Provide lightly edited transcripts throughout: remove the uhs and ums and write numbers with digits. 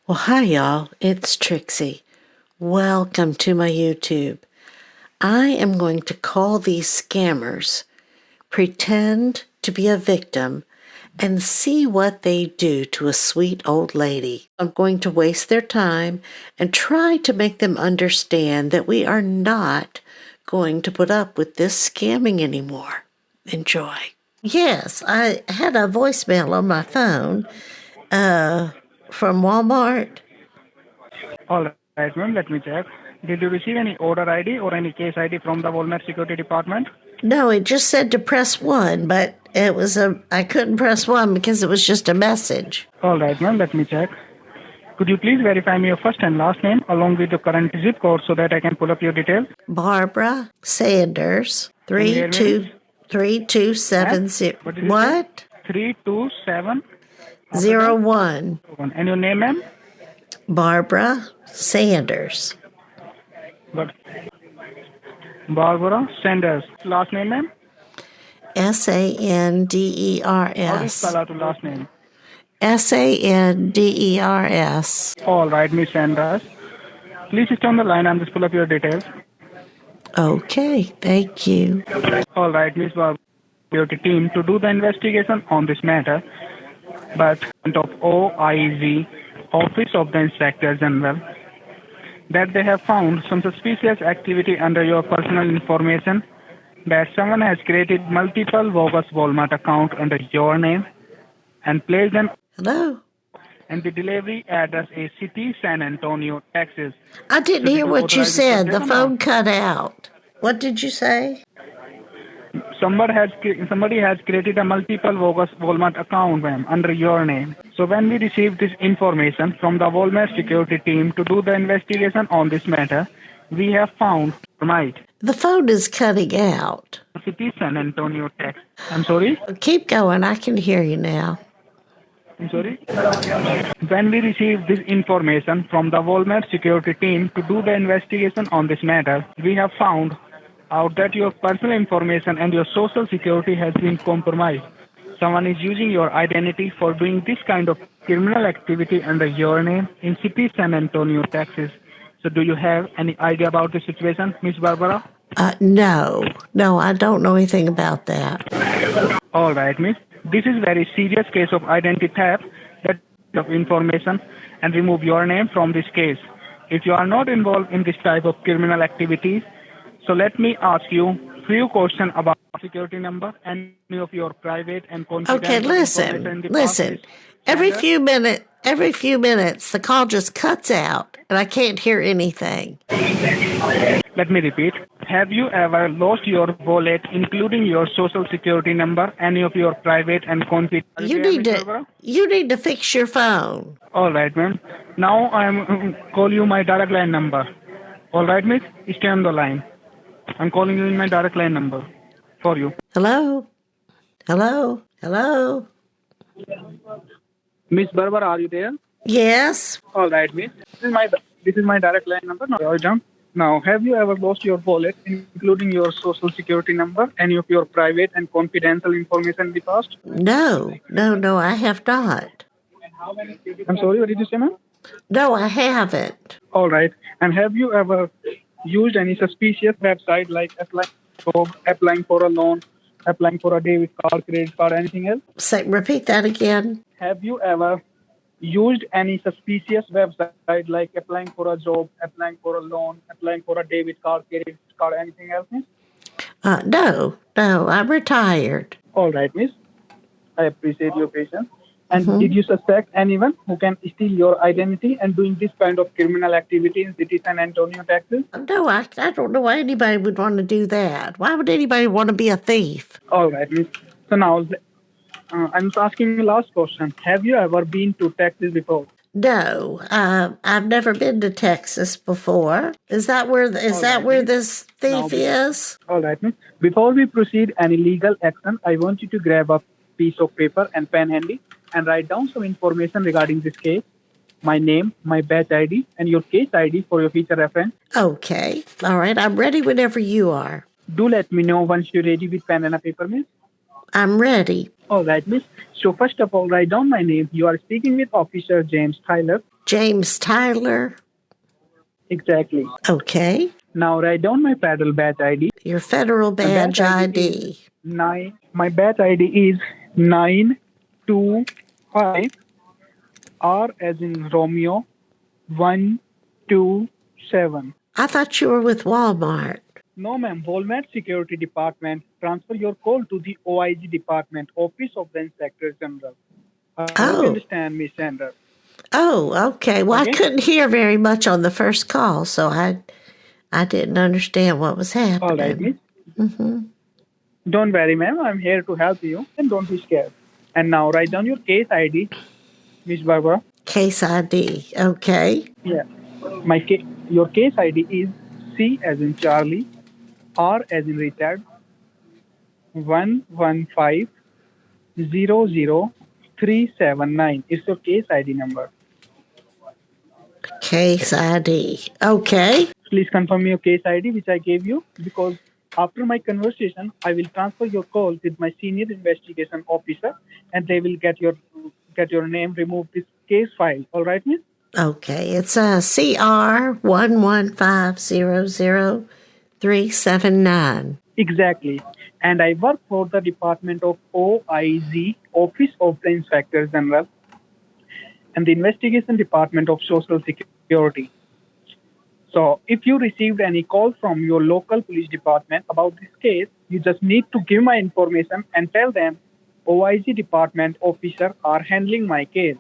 Well, hi, y'all. It's Trixie. Welcome to my YouTube. I am going to call these scammers, pretend to be a victim, and see what they do to a sweet old lady. I'm going to waste their time and try to make them understand that we are not going to put up with this scamming anymore. Enjoy. Yes, I had a voicemail on my phone from Walmart. All right, ma'am, let me check. Did you receive any order ID or any case ID from the Walmart Security Department? No, it just said to press 1, but I couldn't press 1 because it was just a message. All right, ma'am, let me check. Could you please verify me your first and last name along with the current zip code so that I can pull up your details? Barbara Sanders, Can you hear me? 3270. What did you say? What? 327. 01. And your name, ma'am? Barbara Sanders. But Barbara Sanders. Last name, ma'am? How do you Sanders. spell out the last name? Sanders. All right, Miss Sanders. Please stay on the line and just pull up your details. Okay, thank you. All right, Miss Barbara. Your team to do the investigation on this matter, but of OIZ, Office of the Inspector General, that they have found some suspicious activity under your personal information, that someone has created multiple bogus Walmart accounts under your name and placed them Hello? and the delivery address is City, San Antonio, Texas. I didn't So hear did you what you authorize this said. The transaction or phone cut out. What did you say? somebody has created a multiple bogus Walmart account, ma'am, under your name. So when we received this information from the Walmart security team to do the investigation on this matter, we have found right. The phone is cutting out. City, San Antonio, Texas. I'm sorry. Keep going. I can hear you now. I'm sorry. When we received this information from the Walmart security team to do the investigation on this matter, we have found out that your personal information and your social security has been compromised. Someone is using your identity for doing this kind of criminal activity under your name in City, San Antonio, Texas. So do you have any idea about the situation, Miss Barbara? No, I don't know anything about that. All right, miss. This is very serious case of identity theft, that of information, and remove your name from this case. If you are not involved in this type of criminal activities, so let me ask you few questions about security number and any of your private and confidential Okay, information in the past, listen. Miss Every Sanders. few minutes, the call just cuts out, and I can't hear anything. Let me repeat. Have you ever lost your wallet, including your social security number, any of your private and confidential? You need to fix your phone. All right, ma'am. Now I'm call you my direct line number. All right, miss. Stay on the line. I'm calling you in my direct line number for you. Hello? Miss Barbara, are you there? Yes? All right, miss. This is my direct line number. Now, have you ever lost your wallet, including your social security number, any of your private and confidential information in the past? No, I have not. I'm sorry, what did you say, ma'am? No, I haven't. All right. And have you ever used any suspicious website like applying for a loan, applying for a debit card, credit card, anything else? Repeat that again. Have you ever used any suspicious website like applying for a job, applying for a loan, applying for a debit card, credit card, anything else, miss? No, I'm retired. All right, miss. I appreciate your patience. And did you suspect anyone who can steal your identity and doing this kind of criminal activity in City, San Antonio, Texas? No, I don't know why anybody would want to do that. Why would anybody want to be a thief? All right, miss. So now, I'm asking the last question. Have you ever been to Texas before? No, I've never been to Texas before. Is that where this thief is? All right, miss. Before we proceed any legal action, I want you to grab a piece of paper and pen handy and write down some information regarding this case, my name, my batch ID, and your case ID for your future reference. Okay. All right. I'm ready whenever you are. Do let me know once you're ready with pen and a paper, miss. I'm ready. All right, miss. So first of all, write down my name. You are speaking with Officer James Tyler. James Tyler. Exactly. Okay. Now write down my federal badge ID. Your federal My badge ID. My badge ID is 925 R as in Romeo 127. I thought you were with Walmart. No, ma'am. Walmart Security Department. Transfer your call to the OIG Department, Office of the Inspector General. I hope you Oh. understand, Miss Sandra. Oh, okay. Well, Okay. I couldn't hear very much on the first call, so I didn't understand what was All right, happening. miss. Don't worry, ma'am. I'm here to help you, and don't be scared. And now write down your case ID, Miss Barbara. Case ID. Okay. Yeah. Your case ID is C as in Charlie, R as in Richard, 11500379. It's your case ID number. Case ID. Okay. Please confirm your case ID which I gave you, because after my conversation, I will transfer your call with my senior investigation officer, and they will get your name removed this case file. All right, miss? Okay. It's a CR 115000379. Exactly. And I work for the Department of OIZ, Office of the Inspector General, and the Investigation Department of Social Security. So if you received any call from your local police department about this case, you just need to give my information and tell them OIG department officer are handling my case.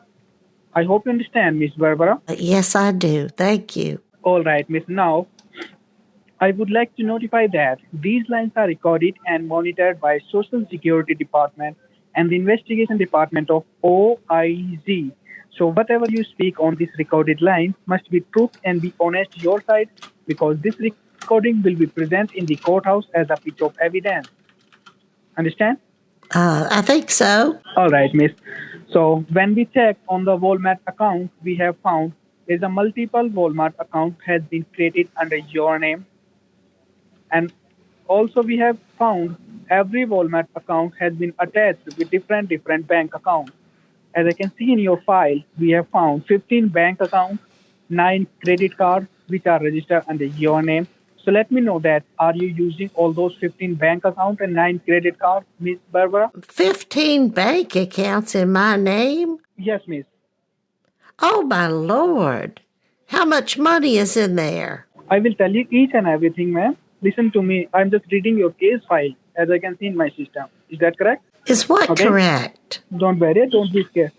I hope you understand, Miss Barbara. Yes, I do. Thank you. All right, Miss. Now, I would like to notify that these lines are recorded and monitored by Social Security Department and the Investigation Department of OIZ. So whatever you speak on this recorded line must be true and be honest your side, because this recording will be present in the courthouse as a piece of evidence. Understand? I think so. All right, miss. So when we check on the Walmart account, we have found there's a multiple Walmart account has been created under your name. And also we have found every Walmart account has been attached with different bank accounts. As I can see in your file, we have found 15 bank accounts, 9 credit cards, which are registered under your name. So let me know that, are you using all those 15 bank accounts and 9 credit cards, Miss Barbara? 15 bank accounts in my name? Yes, miss. Oh, my Lord. How much money is in there? I will tell you each and everything, ma'am. Listen to me. I'm just reading your case file, as I can see in my system. Is that correct? Is what correct? Don't worry. Don't be scared.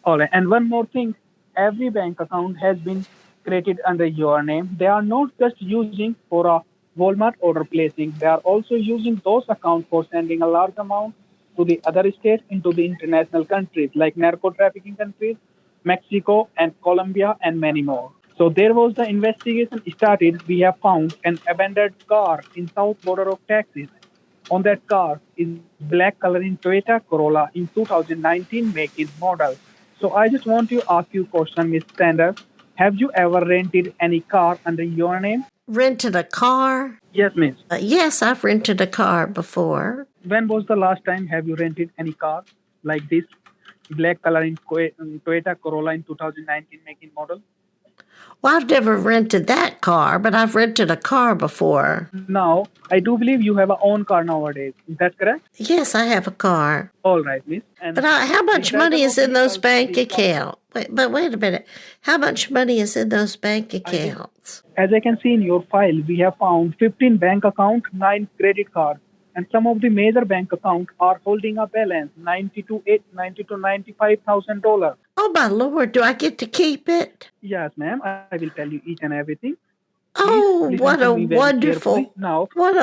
All right. And one more thing. Every bank account has been created under your name. They are not just using for a Walmart order placing. They are also using those accounts for sending a large amount to the other states, into the international countries like narco trafficking countries, Mexico and Colombia, and many more. So there was the investigation started. We have found an abandoned car in south border of Texas. On that car is black color in Toyota Corolla in 2019 make and model. So I just want to ask you a question, Ms. Sanders. Have you ever rented any car under your name? Rented a car? Yes, miss. Yes, I've rented a car before. When was the last time have you rented any car like this, black color in Toyota Corolla in 2019 make and model? Well, I've never rented that car, but I've rented a car before. Now, I do believe you have a own car nowadays. Is that correct? Yes, I have a car. All right, miss. And but how much money is in those bank accounts? Wait a minute. How much money is in those bank accounts? As I can see in your file, we have found 15 bank accounts, 9 credit cards, and some of the major bank accounts are holding a balance $90,000 to $95,000. Oh my Lord! Do I get to keep it? Yes, ma'am. I will tell you each and everything. Oh, what a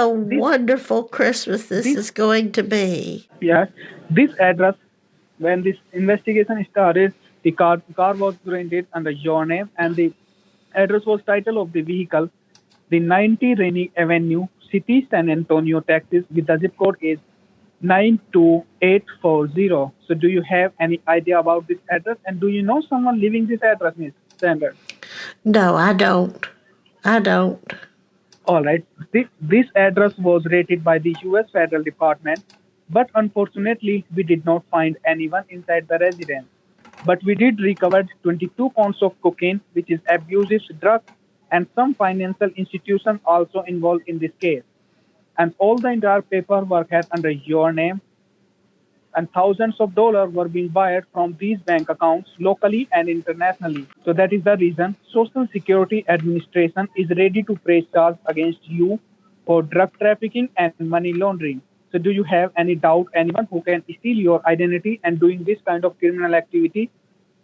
wonderful Christmas this is going to be. Yes. This address, when this investigation started, the car was rented under your name, and the address was title of the vehicle, the 90 Rainy Avenue, City, San Antonio, Texas, with the zip code is 92840. So do you have any idea about this address? And do you know someone living this address, Ms. Sanders? No, I don't. All right. This address was rated by the U.S. Federal Department But unfortunately, we did not find anyone inside the residence. But we did recover 22 pounds of cocaine, which is abusive drug, and some financial institution also involved in this case. And all the entire paperwork had under your name, and thousands of dollars were being wired from these bank accounts locally and internationally. So that is the reason Social Security Administration is ready to press charges against you for drug trafficking and money laundering. So do you have any doubt anyone who can steal your identity and doing this kind of criminal activity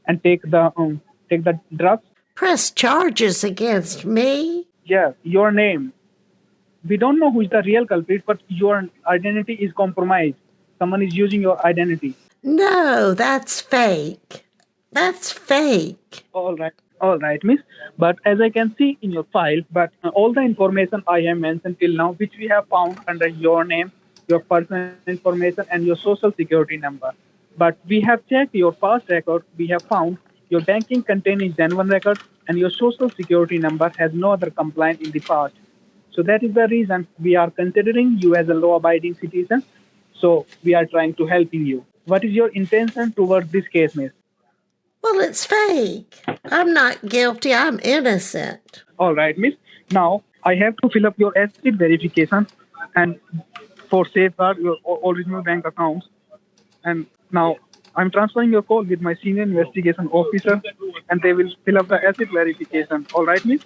and take the drugs? Press charges against me? Yes, your name. We don't know who is the real culprit, but your identity is compromised. Someone is using your identity. No, that's fake. That's fake. All right, miss. But as I can see in your file, but all the information I have mentioned till now, which we have found under your name, your personal information, and your social security number. But we have checked your past record. We have found your banking contains genuine records, and your social security number has no other complaint in the past. So that is the reason we are considering you as a law-abiding citizen. So we are trying to help you. What is your intention towards this case, miss? Well, it's fake. I'm not guilty. I'm innocent. All right, miss. Now I have to fill up your asset verification and for safeguard your original bank accounts. And now I'm transferring your call with my senior investigation officer, and they will fill up the asset verification. All right, miss.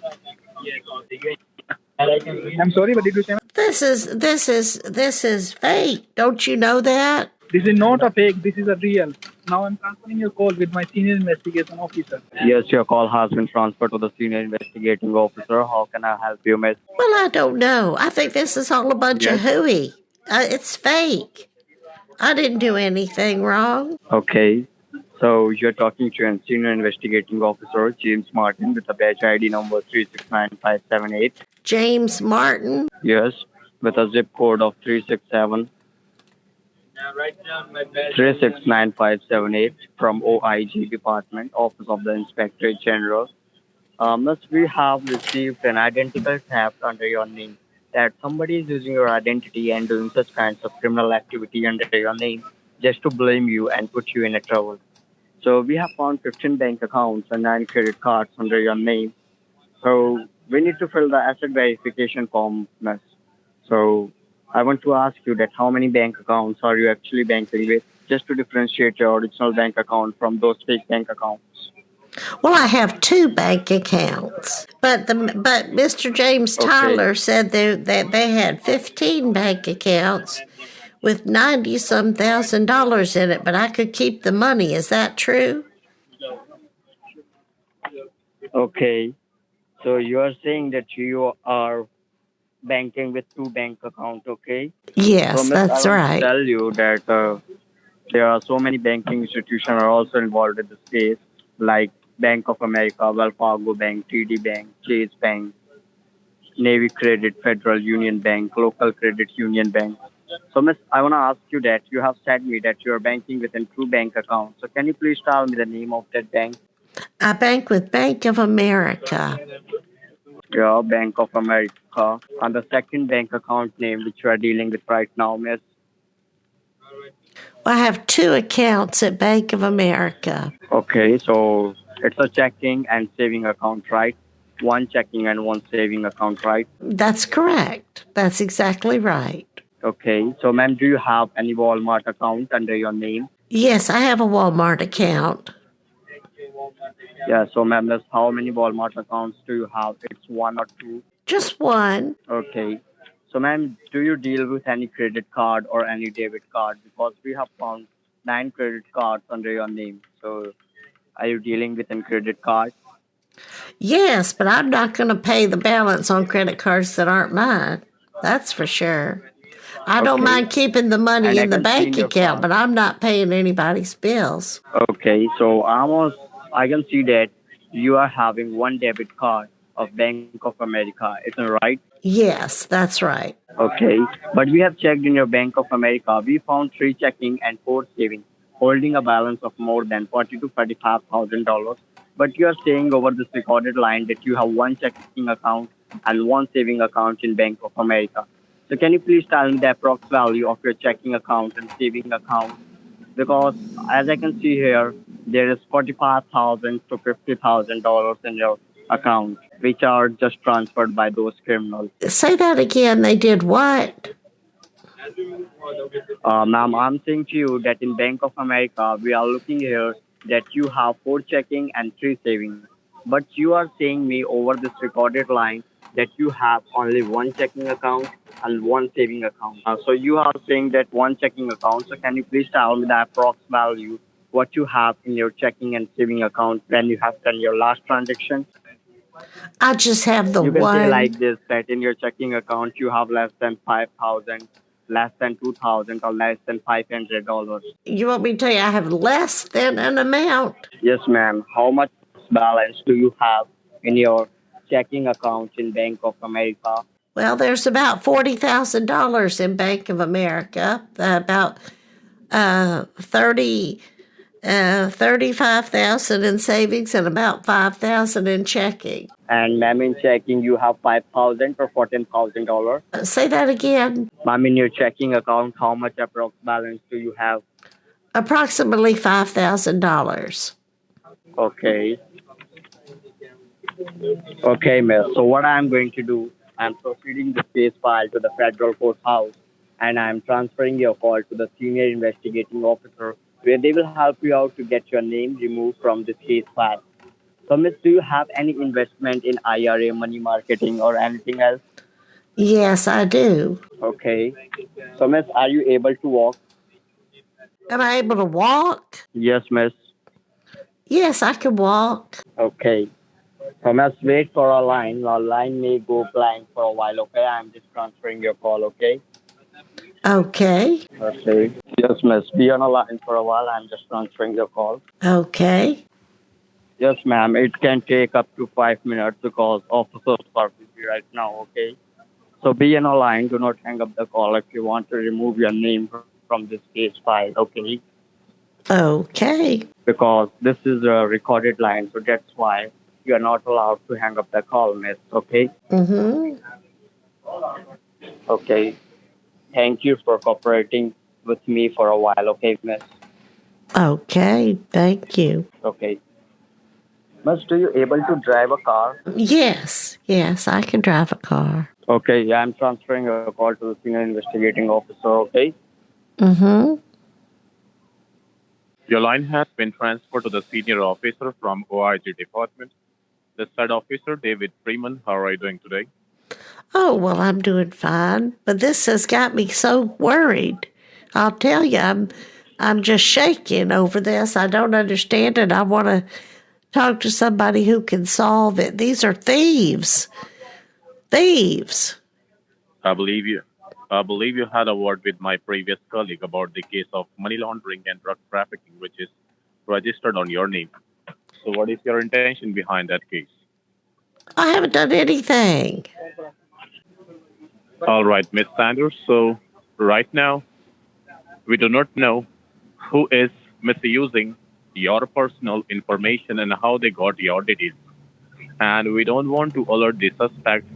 I'm sorry, but did you say? This is fake. Don't you know that? This is not a fake. This is a real. Now I'm transferring your call with my senior investigation officer. Yes, your call has been transferred to the senior investigating officer. How can I help you, miss? Well, I don't know. I think this is all a bunch of hooey. It's fake. I didn't do anything wrong. Okay. So you're talking to a senior investigating officer, James Martin, with a badge ID number 3695578. James Martin? Yes, with a zip code of 367 3695578 from OIG Department, Office of the Inspector General. Miss, we have received an identical theft under your name, that somebody is using your identity and doing such kinds of criminal activity under your name just to blame you and put you in a trouble. So we have found 15 bank accounts and 9 credit cards under your name. So we need to fill the asset verification form, miss. So I want to ask you that how many bank accounts are you actually banking with, just to differentiate your original bank account from those fake bank accounts. Well, I have 2 bank accounts, but Mr. James Tyler said that they had 15 bank accounts with $90-some thousand in it, but I could keep the money. Is that true? Okay. So you are saying that you are banking with 2 bank accounts, okay? Yes, So, miss, that's I want right. to tell you that there are so many banking institutions are also involved in this case, like Bank of America, Wells Fargo Bank, TD Bank, Chase Bank, Navy Credit, Federal Union Bank, Local Credit Union Bank. So, miss, I want to ask you that you have said me that you are banking within 2 bank accounts. So, can you please tell me the name of that bank? I bank with Bank of America. Yeah, Bank of America. And the second bank account name which you are dealing with right now, miss? Well, I have 2 accounts at Bank of America. Okay, so it's a checking and saving account, right? One checking and one saving account, right? That's correct. That's exactly right. Okay, so ma'am, do you have any Walmart account under your name? Yes, I have a Walmart account. Yeah, so ma'am, miss, how many Walmart accounts do you have? It's 1 or 2? Just 1. Okay. So ma'am, do you deal with any credit card or any debit card? Because we have found 9 credit cards under your name. So are you dealing with any credit card? Yes, but I'm not going to pay the balance on credit cards that aren't mine. That's for sure. I don't Okay. mind keeping the money And I in the can see in bank your account, file. but I'm not paying anybody's bills. Okay, so I can see that you are having one debit card of Bank of America. Isn't it right? Yes, that's right. Okay, but we have checked in your Bank of America. We found 3 checking and 4 savings, holding a balance of more than $40,000 to $45,000. But you are saying over this recorded line that you have one checking account and one saving account in Bank of America. So can you please tell me the approx value of your checking account and saving account? Because as I can see here, there is 45,000 to $50,000 in your account, which are just transferred by those criminals. Say that again. They did what? Ma'am, I'm saying to you that in Bank of America, we are looking here that you have four checking and three savings. But you are saying me over this recorded line that you have only one checking account and one saving account. So you are saying that one checking account. So can you please tell me the approx value what you have in your checking and saving account when you have done your last transaction? I just have the You can say one. like this that in your checking account you have less than 5,000, less than 2,000, or less than $500. You want me to tell you I have less than an amount? Yes, ma'am. How much balance do you have in your checking account in Bank of America? Well, there's about $40,000 in Bank of America, about 35,000 in savings, and about 5,000 in checking. And ma'am, in checking you have 5,000 or $14,000. Say that again. Ma'am, in your checking account, how much approx balance do you have? Approximately $5,000. Okay. Okay, miss. So what I'm going to do, I'm proceeding this case file to the federal courthouse, and I'm transferring your call to the senior investigating officer, where they will help you out to get your name removed from this case file. So, miss, do you have any investment in IRA, money marketing, or anything else? Yes, I do. Okay. So, miss, are you able to walk? Am I able to walk? Yes, miss. Yes, I can walk. Okay. So, miss, wait for a line. Our line may go blank for a while, okay? I'm just transferring your call, okay? Okay. Okay. Yes, miss. Be on a line for a while. I'm just transferring your call. Okay. Yes, ma'am. It can take up to 5 minutes because officers are busy right now, okay? So be on a line. Do not hang up the call if you want to remove your name from this case file, okay? Okay. Because this is a recorded line, so that's why you are not allowed to hang up the call, miss, okay? Mm-hmm. Okay. Thank you for cooperating with me for a while, okay, miss? Okay. Thank you. Okay. Miss, do you able to drive a car? Yes. Yes, I can drive a car. Okay, yeah, I'm transferring a call to the senior investigating officer, okay? Mm-hmm. Your line has been transferred to the senior officer from OIG department. The said officer, David Freeman. How are you doing today? Oh, well, I'm doing fine, but this has got me so worried. I'll tell you, I'm just shaking over this. I don't understand it. I want to talk to somebody who can solve it. These are thieves. Thieves. I believe you had a word with my previous colleague about the case of money laundering and drug trafficking, which is registered on your name. So what is your intention behind that case? I haven't done anything. All right, Miss Sanders. So right now, we do not know who is misusing your personal information and how they got your details. And we don't want to alert the suspect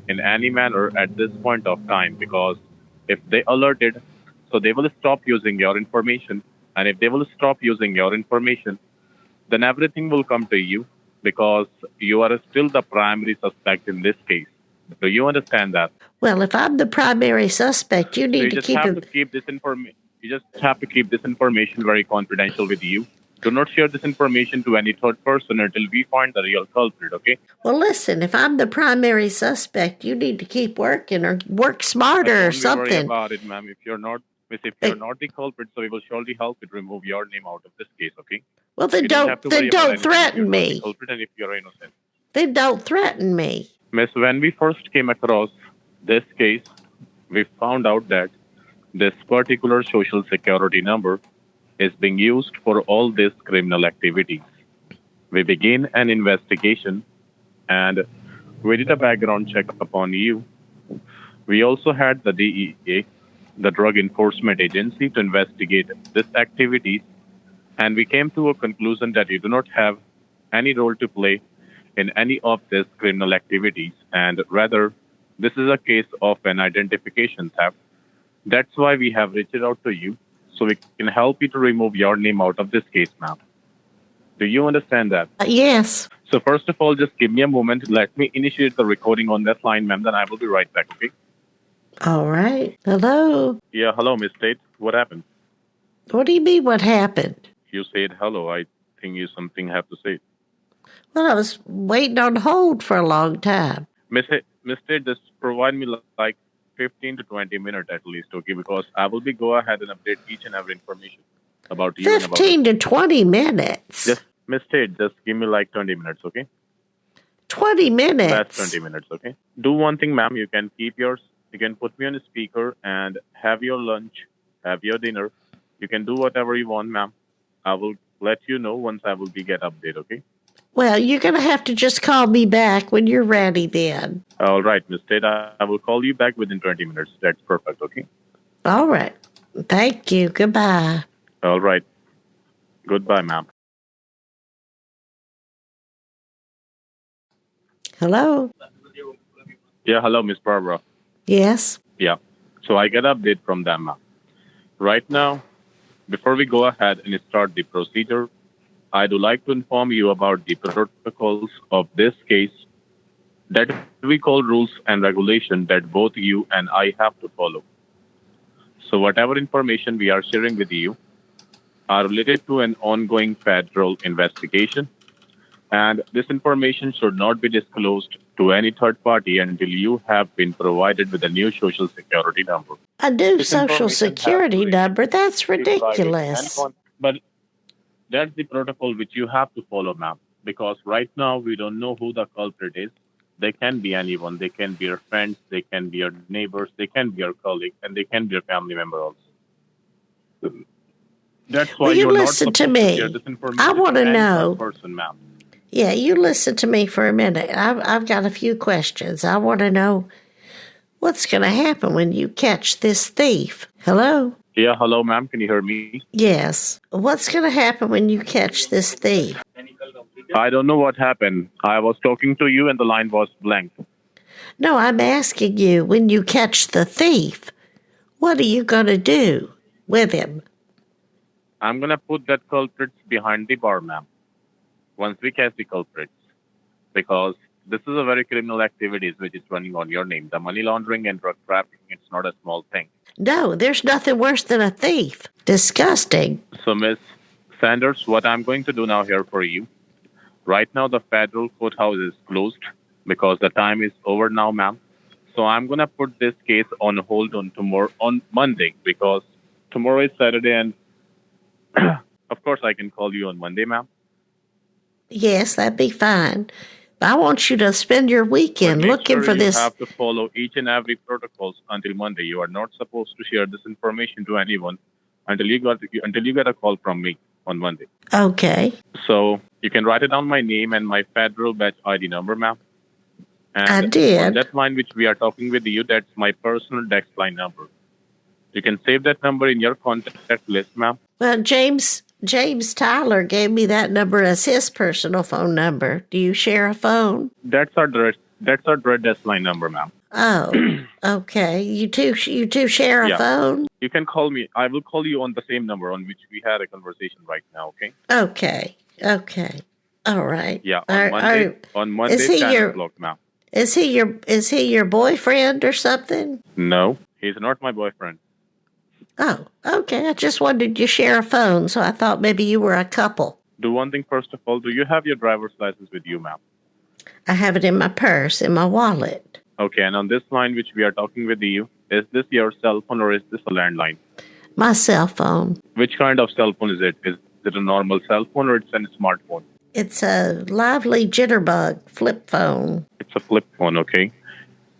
in any manner at this point of time, because if they alerted, so they will stop using your information. And if they will stop using your information, then everything will come to you, because you are still the primary suspect in this case. Do you understand that? Well, if I'm the primary suspect, you So need you to just keep have it. to keep this information. You just have to keep this information very confidential with you. Do not share this information to any third person until we find the real culprit, okay? Well, listen, if I'm the primary suspect, you need to keep working or work smarter or Don't be worried something. about it, ma'am. If you're not the culprit, so we will surely help you to remove your name out of this case, okay? Well, then You don't have to worry don't about anything if you're threaten not the me. culprit and if you're innocent. Then don't threaten me. Miss, when we first came across this case, we found out that this particular social security number is being used for all these criminal activities. We began an investigation and we did a background check upon you. We also had the DEA, the Drug Enforcement Agency, to investigate this activities, and we came to a conclusion that you do not have any role to play in any of these criminal activities, and rather This is a case of an identification theft. That's why we have reached out to you, so we can help you to remove your name out of this case, ma'am. Do you understand that? Yes. So first of all, just give me a moment. Let me initiate the recording on that line, ma'am. Then I will be right back, okay? All right. Hello. Yeah, hello, Miss Tate. What happened? What do you mean what happened? You said hello. I think you something have to say. Well, I was waiting on hold for a long time. Miss Tate, just provide me like 15 to 20 minutes at least, okay? Because I will be go ahead and update each and every information about you and about 15 to 20 minutes. Just Miss Tate, just give me like 20 minutes, okay? 20 minutes. That's 20 minutes, okay? Do one thing, ma'am. You can keep yours. You can put me on a speaker and have your lunch, have your dinner. You can do whatever you want, ma'am. I will let you know once I will be get update, okay? Well, you're going to have to just call me back when you're ready then. All right, Miss Tate. I will call you back within 20 minutes. That's perfect, okay? All right. Thank you. Goodbye. All right. Goodbye, ma'am. Hello? Yeah, hello, Miss Barbara. Yes? Yeah. So I get update from them, ma'am. Right now, before we go ahead and start the procedure, I do like to inform you about the protocols of this case that we call rules and regulation that both you and I have to follow. So whatever information we are sharing with you are related to an ongoing federal investigation, and this information should not be disclosed to any third party until you have been provided with a new social security number. A new This social information security has to number? That's be private ridiculous. But that's the protocol which you have to follow, ma'am. Because right now we don't know who the culprit is. They can be anyone. They can be your friends. They can be your neighbors. They can be your colleagues, and they can be your family member also. That's why Well, you you're not listen supposed to to me. share this information I want to any know. third person, ma'am. Yeah, you listen to me for a minute. I've got a few questions. I want to know what's going to happen when you catch this thief. Hello? Yeah, hello, ma'am. Can you hear me? Yes. What's going to happen when you catch this thief? I don't know what happened. I was talking to you and the line was blank. No, I'm asking you, when you catch the thief, what are you going to do with him? I'm going to put that culprit behind the bar, ma'am, once we catch the culprits. Because this is a very criminal activities which is running on your name. The money laundering and drug trafficking, it's not a small thing. No, there's nothing worse than a thief. Disgusting. So, Miss Sanders, what I'm going to do now here for you, right now the federal courthouse is closed because the time is over now, ma'am. So I'm going to put this case on hold on Monday because tomorrow is Saturday and of course I can call you on Monday, ma'am. Yes, that'd be fine. I want you to spend your weekend But make looking sure for you this. have to follow each and every protocols until Monday. You are not supposed to share this information to anyone until you get a call from me on Monday. Okay. So you can write it down my name and my federal badge ID number, ma'am. And I did. on that line which we are talking with you, that's my personal desk line number. You can save that number in your contact list, ma'am. Well, James Tyler gave me that number as his personal phone number. Do you share a phone? That's our direct desk line number, ma'am. Oh, okay. You two share a Yeah. phone? You can call me. I will call you on the same number on which we had a conversation right now, okay? Okay. All right. Yeah, Are- on Monday, is he 10 your- o'clock, ma'am. Is he your boyfriend or something? No, he's not my boyfriend. Oh, okay. I just wondered you share a phone, so I thought maybe you were a couple. Do one thing first of all. Do you have your driver's license with you, ma'am? I have it in my purse, in my wallet. Okay, and on this line which we are talking with you, is this your cell phone or is this a landline? My cell phone. Which kind of cell phone is it? Is it a normal cell phone or it's a smartphone? It's a lively jitterbug flip phone. It's a flip phone, okay?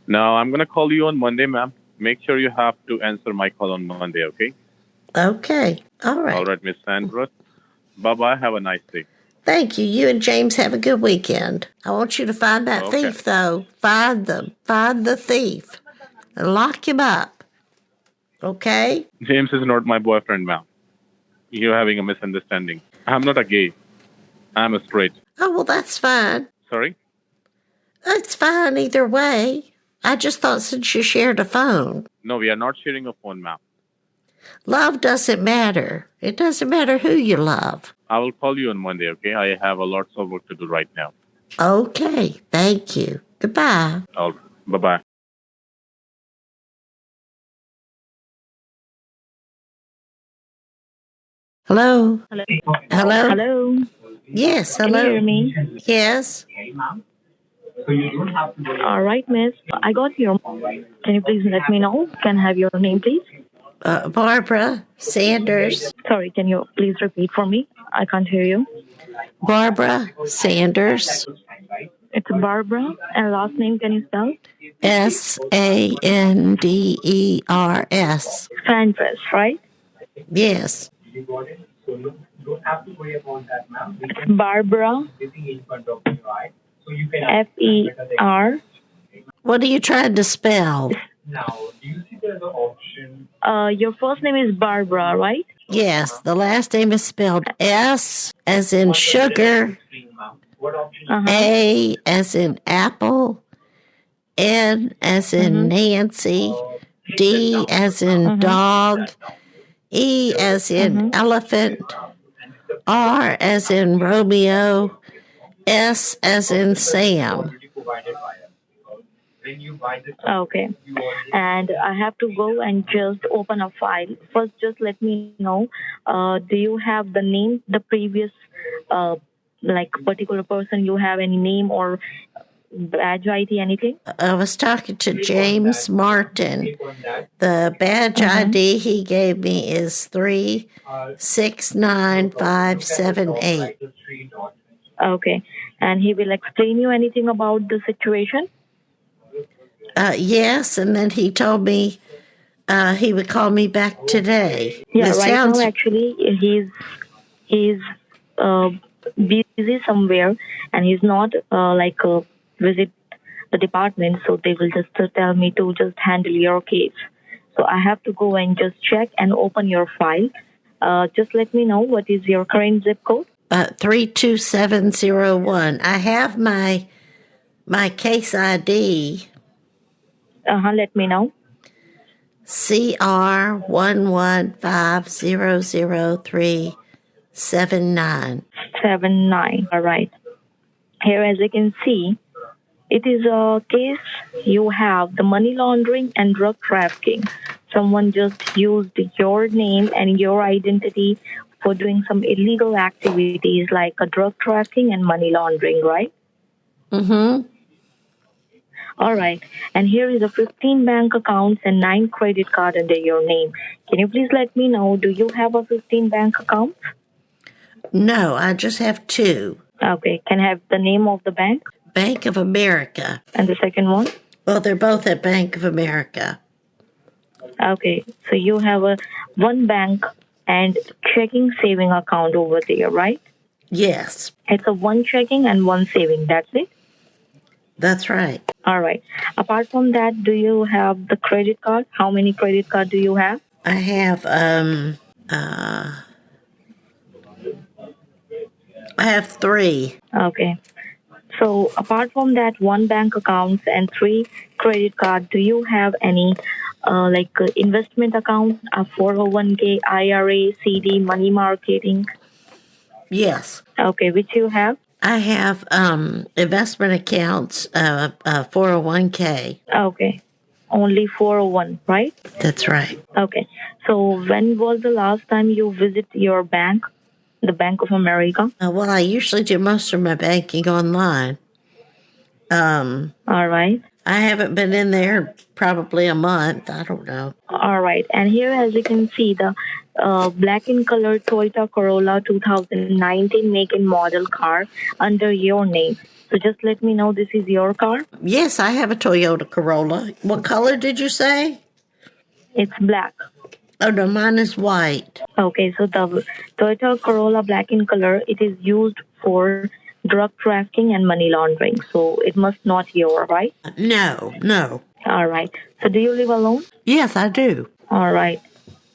Now, I'm going to call you on Monday, ma'am. Make sure you have to answer my call on Monday, okay? Okay. All right. All right, Miss Sandra. Bye-bye. Have a nice day. Thank you. You and James have a good weekend. I want you to find that Okay. thief, though. Find them. Find the thief. And lock him up. Okay? James is not my boyfriend, ma'am. You're having a misunderstanding. I'm not a gay. I'm a straight. Oh, well, that's fine. Sorry? It's fine either way. I just thought since you shared a phone. No, we are not sharing a phone, ma'am. Love doesn't matter. It doesn't matter who you love. I will call you on Monday, okay? I have a lots of work to do right now. Okay, thank you. Goodbye. All right. Bye-bye. Hello? Hello. Hello? Hello. Yes, Can you hello. hear me? Yes. All right, miss. I got your. Can you please let me know? Can I have your name, please? Barbara Sanders. Sorry, can you please repeat for me? I can't hear you. Barbara Sanders. It's Barbara. And last name, can you spell? Sanders. Sanders, right? Yes. It's Barbara. Fer. What are you trying to spell? Your first name is Barbara, right? Yes, the last name is spelled S as in sugar, A as in apple, N as in Nancy, D as in dog, E as in elephant, R as in Romeo, S as in Sam. Okay. And I have to go and just open a file. First, just let me know, do you have the name, the previous, like particular person, you have any name or badge ID, anything? I was talking to James Martin. The badge ID he gave me is 369578. Okay. And he will explain you anything about the situation? Yes, and then he told me he would call me back today. Yeah, It right sounds now actually he's busy somewhere and he's not visit the department, so they will just tell me to just handle your case. So I have to go and just check and open your file. Just let me know what is your current zip code. 32701. I have my case ID. Let me know. CR115000379. 79. All right. Here, as you can see, it is a case you have the money laundering and drug trafficking. Someone just used your name and your identity for doing some illegal activities like a drug trafficking and money laundering, right? Mm-hmm. All right. And here is a 15 bank accounts and 9 credit card under your name. Can you please let me know, do you have a 15 bank account? No, I just have 2. Okay. Can I have the name of the bank? Bank of America. And the second one? Well, they're both at Bank of America. Okay. So you have one bank and checking saving account over there, right? Yes, It's a one checking and one saving. That's it? that's right. All right. Apart from that, do you have the credit card? How many credit cards do you have? I have I have 3. Okay. So apart from that, one bank accounts and 3 credit cards, do you have any investment account, a 401k, IRA, CD, money marketing? Yes. Okay, which you have? I have investment accounts, 401k. Okay. Only 401, right? That's right. Okay. So when was the last time you visit your bank, the Bank of America? Well, I usually do most of my banking online. All right. I haven't been in there probably a month. I don't know. All right. And here, as you can see, the black in color Toyota Corolla 2019 make and model car under your name. So just let me know this is your car. Yes, I have a Toyota Corolla. What color did you say? It's black. Oh, no, mine is white. Okay, so the Toyota Corolla black in color, it is used for drug trafficking and money laundering. So it must not your, right? No. All right. So do you live alone? Yes, I do. All right.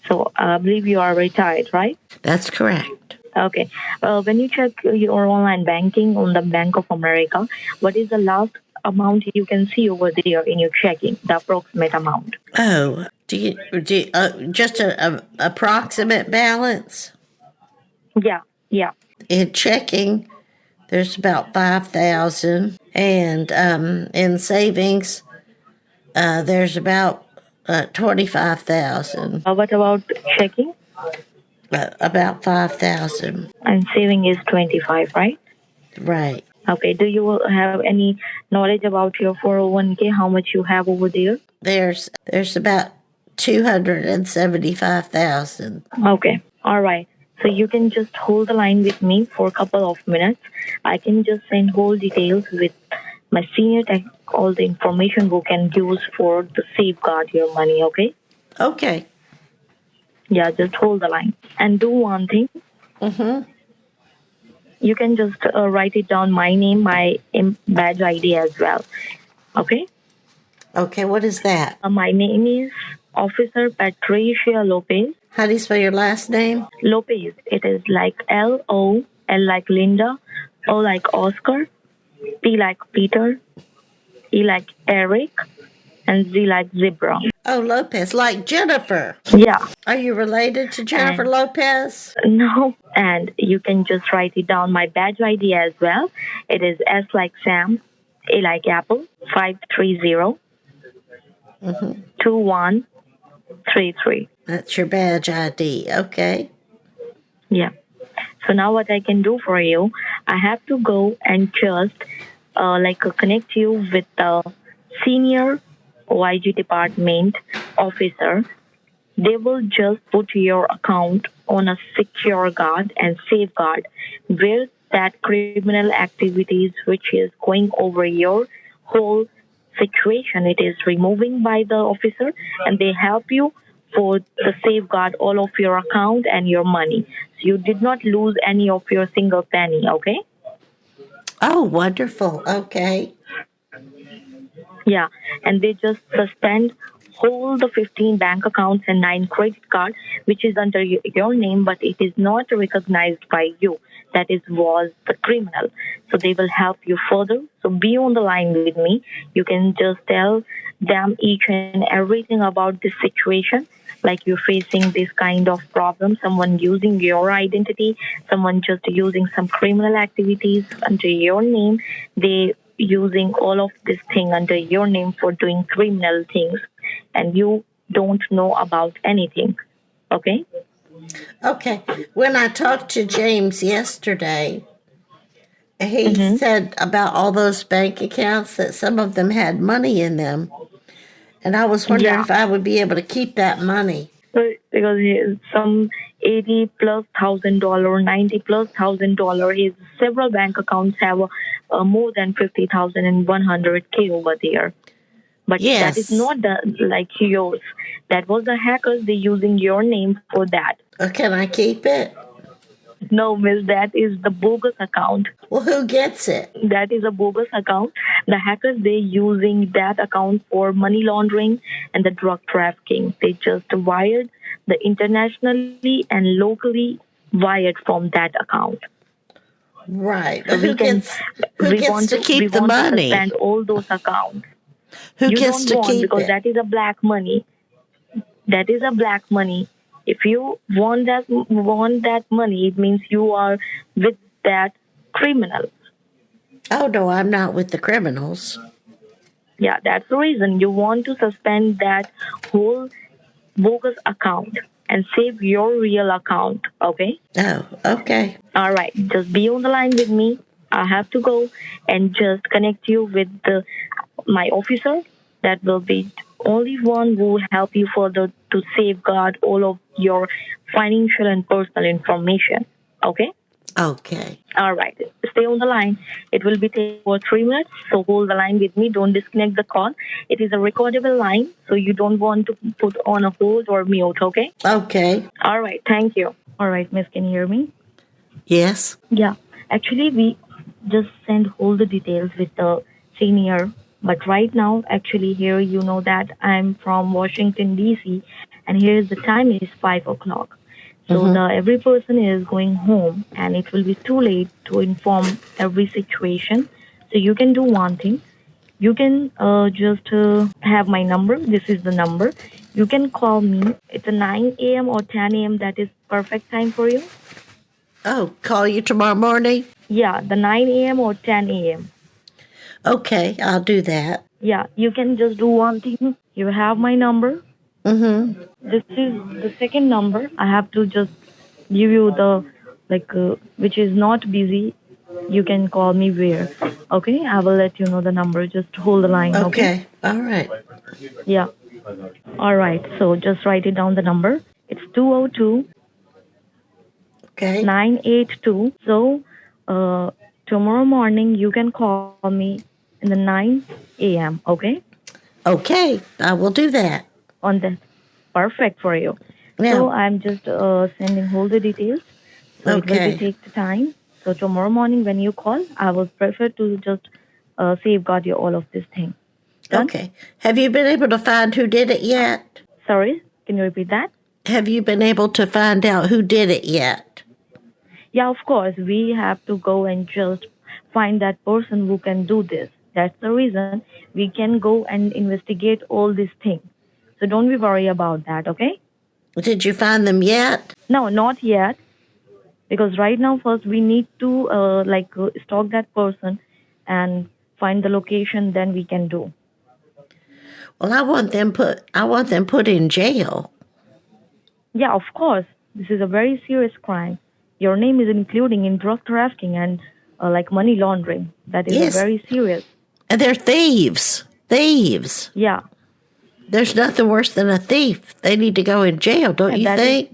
So I believe you are retired, right? That's correct. Okay. When you check your online banking on the Bank of America, what is the last amount you can see over there in your checking, the approximate amount. Oh, just a approximate balance? Yeah. In checking, there's about 5,000, and in savings, there's about 25,000. What about checking? About 5,000. And saving is 25, right? Right. Okay. Do you have any knowledge about your 401k? How much you have over there? There's about 275,000. Okay. All right. So you can just hold the line with me for a couple of minutes. I can just send whole details with my senior tech, all the information we can use for to safeguard your money. Okay. Okay. Yeah. Just hold the line and do one thing. Mm-hmm. You can just write it down, my name, my badge ID as well. Okay? Okay, what is that? My name is Officer Patricia Lopez. How do you spell your last name? Lopez. It is like L-O, L like Linda, O like Oscar, P like Peter, E like Eric, and Z like Zebra. Oh, Lopez, like Jennifer. Yeah. Are you related to Jennifer Lopez? No. And you can just write it down, my badge ID as well. It is S like Sam, A like Apple, 530 2133. That's your badge ID. Okay. Yeah. So now what I can do for you, I have to go and just connect you with the senior YG department officer. They will just put your account on a secure guard and safeguard where that criminal activities which is going over your whole situation, it is removing by the officer, and they help you for the safeguard all of your account and your money. So you did not lose any of your single penny, okay? Oh, wonderful. Okay. Yeah, and they just suspend hold the 15 bank accounts and 9 credit cards, which is under your name, but it is not recognized by you. That was the criminal. So they will help you further. So be on the line with me. You can just tell them each and everything about this situation. Like you're facing this kind of problem, someone using your identity, someone just using some criminal activities under your name. They using all of this thing under your name for doing criminal things, and you don't know about anything. Okay? Okay. When I talked to James yesterday, he said about all those bank accounts that some of them had money in them. And I was wondering if I would be able to keep that money. Because some $80,000+, $90,000+, his several bank accounts have more than 50,000 and 100K over there. But that is not like yours. That was the hackers. They using your name for that. Can I keep it? No, miss, that is the bogus account. Well, who gets it? That is a bogus account. The hackers, they using that account for money laundering and the drug trafficking. They just wired the internationally and locally wired from that account. Right. So who gets to keep the money? To suspend all those accounts. Who gets to keep because it? that is a black money. That is a black money. If you want that money, it means you are with that criminal. Oh, no, I'm not with the criminals. Yeah, that's the reason you want to suspend that whole bogus account and save your real account, okay? Oh, okay. All right, just be on the line with me. I have to go and just connect you with my officer. That will be only one who will help you further to safeguard all of your financial and personal information. Okay? Okay. All right. Stay on the line. It will be taking for 3 minutes, so hold the line with me. Don't disconnect the call. It is a recordable line, so you don't want to put on a hold or mute, okay? Okay. All right. Thank you. All right, miss, can you hear me? Yes. Yeah. Actually, we just send all the details with the senior. But right now, actually, here you know that I'm from Washington, D.C., and here the time is 5 o'clock. So every person is going home, and it will be too late to inform every situation. So you can do one thing. You can just have my number. This is the number. You can call me. It's a 9 a.m. or 10 a.m. That is perfect time for you. Oh, call you tomorrow morning? Yeah, the 9 a.m. or 10 a.m. Okay, I'll do that. Yeah, you can just do one thing. You have my number. Mm-hmm. This is the second number. I have to just give you the which is not busy. You can call me where. Okay, I will let you know the number. Just hold the line. Okay. All right. Yeah. All right. So just write it down the number. It's 202 Okay. 982. So tomorrow morning you can call me in the 9 a.m. Okay. Okay, I will do that. On the perfect for you. Now, So I'm just sending all the details. So it will Okay. be take the time. So tomorrow morning when you call, I will prefer to just safeguard you all of this thing. Done? Okay. Have you been able to find who did it yet? Sorry, can you repeat that? Have you been able to find out who did it yet? Yeah, of course. We have to go and just find that person who can do this. That's the reason we can go and investigate all these things. So don't be worried about that, okay? Did you find them yet? No, not yet. Because right now, first we need to stalk that person and find the location. Then we can do. Well, I want them put in jail. Yeah, of course. This is a very serious crime. Your name is including in drug trafficking and money laundering. That is Yes. very serious. And they're thieves. Thieves. Yeah. There's nothing worse than a thief. They need to go in jail, don't you think?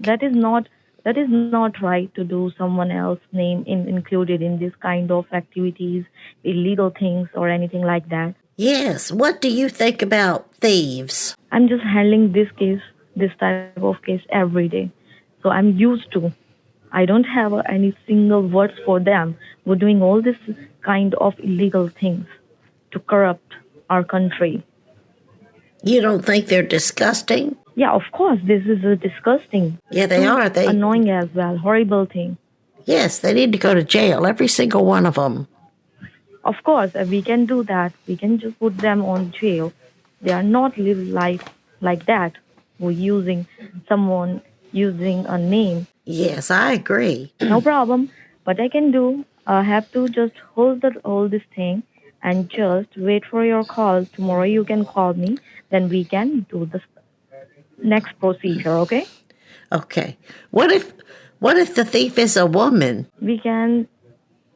That is not right to do someone else's name included in this kind of activities, illegal things or anything like that. Yes. What do you think about thieves? I'm just handling this type of case every day. So I'm used to. I don't have any single words for them. We're doing all this kind of illegal things to corrupt our country. You don't think they're disgusting? Yeah, of course, this is a disgusting. Yeah, they are. Annoying as well, horrible thing. Yes, they need to go to jail, every single one of them. Of course, we can do that. We can just put them on jail. They are not live life like that. We're using a name. Yes, I agree. No problem. What I can do, I have to just hold this thing and just wait for your call. Tomorrow you can call me. Then we can do the next procedure, okay? Okay. What if the thief is a woman? We can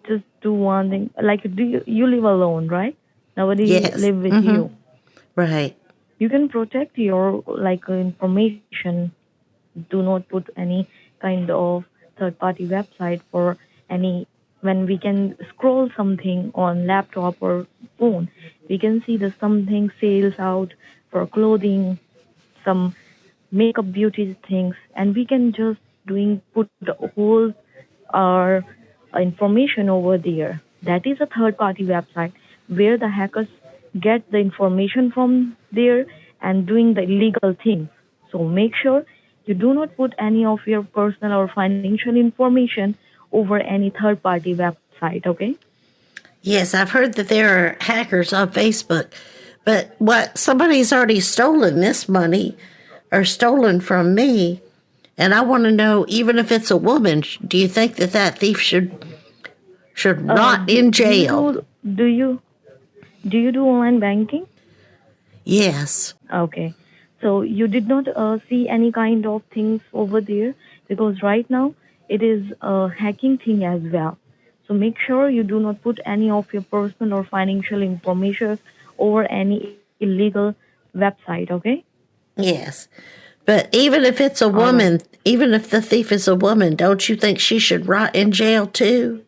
just do one thing. Like, do you live alone, right? Nobody Yes. live with Mhm. you. Right. You can protect your information. Do not put any kind of third-party website for any. When we can scroll something on laptop or phone, we can see the something sales out for clothing, some makeup beauty things, and we can just put the whole our information over there. That is a third-party website where the hackers get the information from there and doing the illegal things. So make sure you do not put any of your personal or financial information over any third-party website, okay? Yes, I've heard that there are hackers on Facebook, but somebody's already stolen this money or stolen from me, and I want to know, even if it's a woman, do you think that thief should rot in jail? Do you do online banking? Yes. Okay. So you did not see any kind of things over there, because right now it is a hacking thing as well. So make sure you do not put any of your personal or financial information over any illegal website, okay? Yes. But even if it's a woman, even if the thief is a woman, don't you think she should rot in jail too?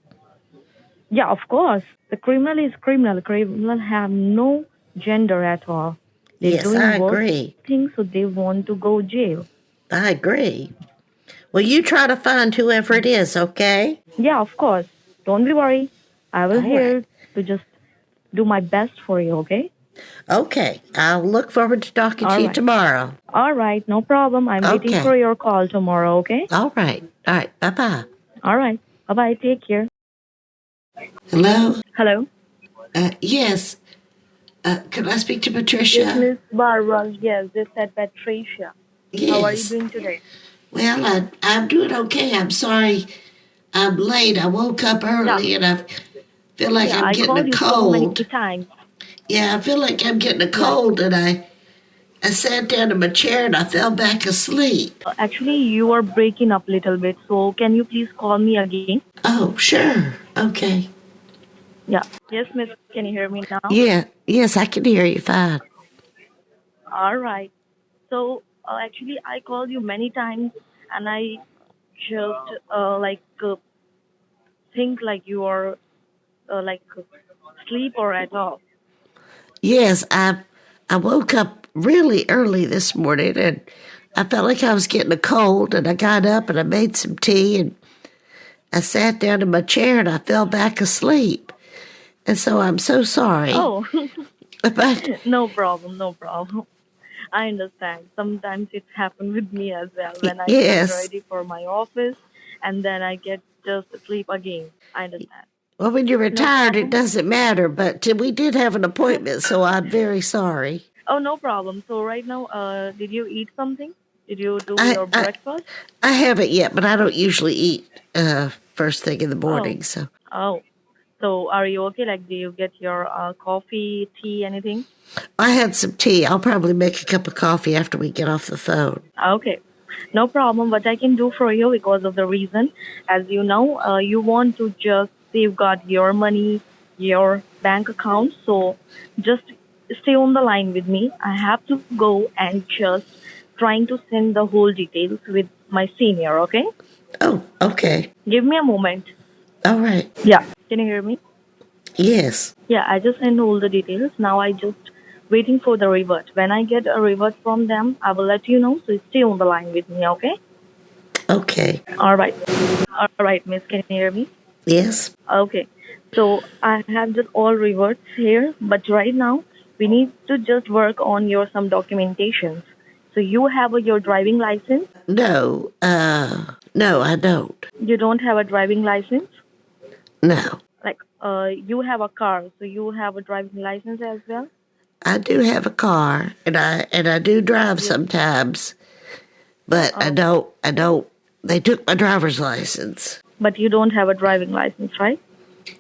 Yeah, of course. The criminal is criminal. Criminal have no gender at all. They're Yes, doing I worse agree. things, so they want to go jail. I agree. Well, you try to find whoever it is, okay? Yeah, of course. Don't be worried. I will All here right. to just do my best for you, okay? Okay. I'll look forward to talking to you right. tomorrow. All right, no problem. I'm waiting Okay. for your call tomorrow, okay? All right. All right. Bye-bye. All right. Bye-bye. Take care. Hello? Hello? Yes. Could I speak to Yes, Patricia? Miss Barbara. Yes, this said Patricia. How are you Yes. doing today? Well, I'm doing okay. I'm sorry I'm late. I woke up Yeah, early and I feel like yeah. I'm I getting a called you so many cold. times. Yeah, I feel like I'm getting a Yes. cold and I sat down in my chair and I fell back asleep. Actually, you are breaking up a little bit. So can you please call me again? Oh, sure. Okay. Yeah. Yes, Miss. Can you hear me now? Yeah, yes, I can hear you fine. All right. So actually, I called you many times, and I just think like you are sleep or at all. Yes, I woke up really early this morning and I felt like I was getting a cold and I got up and I made some tea and I sat down in my chair and I fell back asleep. And so I'm so sorry. Oh, But no problem, no problem. I understand. Sometimes it's happened with me as well when I get yes, ready for my office and then I get just asleep again. I understand. well, when you're No retired, it problem. doesn't matter. But we did have an appointment, so I'm very sorry. Oh, no problem. So right now, did you eat something? Did you do I your I, breakfast? I haven't yet, but I don't usually eat first thing in the Oh, morning. So oh. So are you okay? Like, do you get your coffee, tea, anything? I had some tea. I'll probably make a cup of coffee after we get off the phone. Okay. No problem. What I can do for you because of the reason, as you know, you want to just safeguard your money, your bank account. So just stay on the line with me. I have to go and just trying to send the whole details with my senior. Okay. Oh, okay. Give me a moment. All right. Yeah. Can you hear me? Yes. Yeah, I just send all the details. Now I just waiting for the revert. When I get a revert from them, I will let you know. So stay on the line with me, okay? Okay. All right. All right, miss. Can you hear me? Yes. Okay. So I have just all reverts here, but right now we need to just work on your some documentations. So you have your driving license? No. No, I don't. You don't have a driving license? No. Like you have a car, so you have a driving license as well? I do have a car and I do drive Yes. sometimes, but I don't they took my driver's license. But you don't have a driving license, right?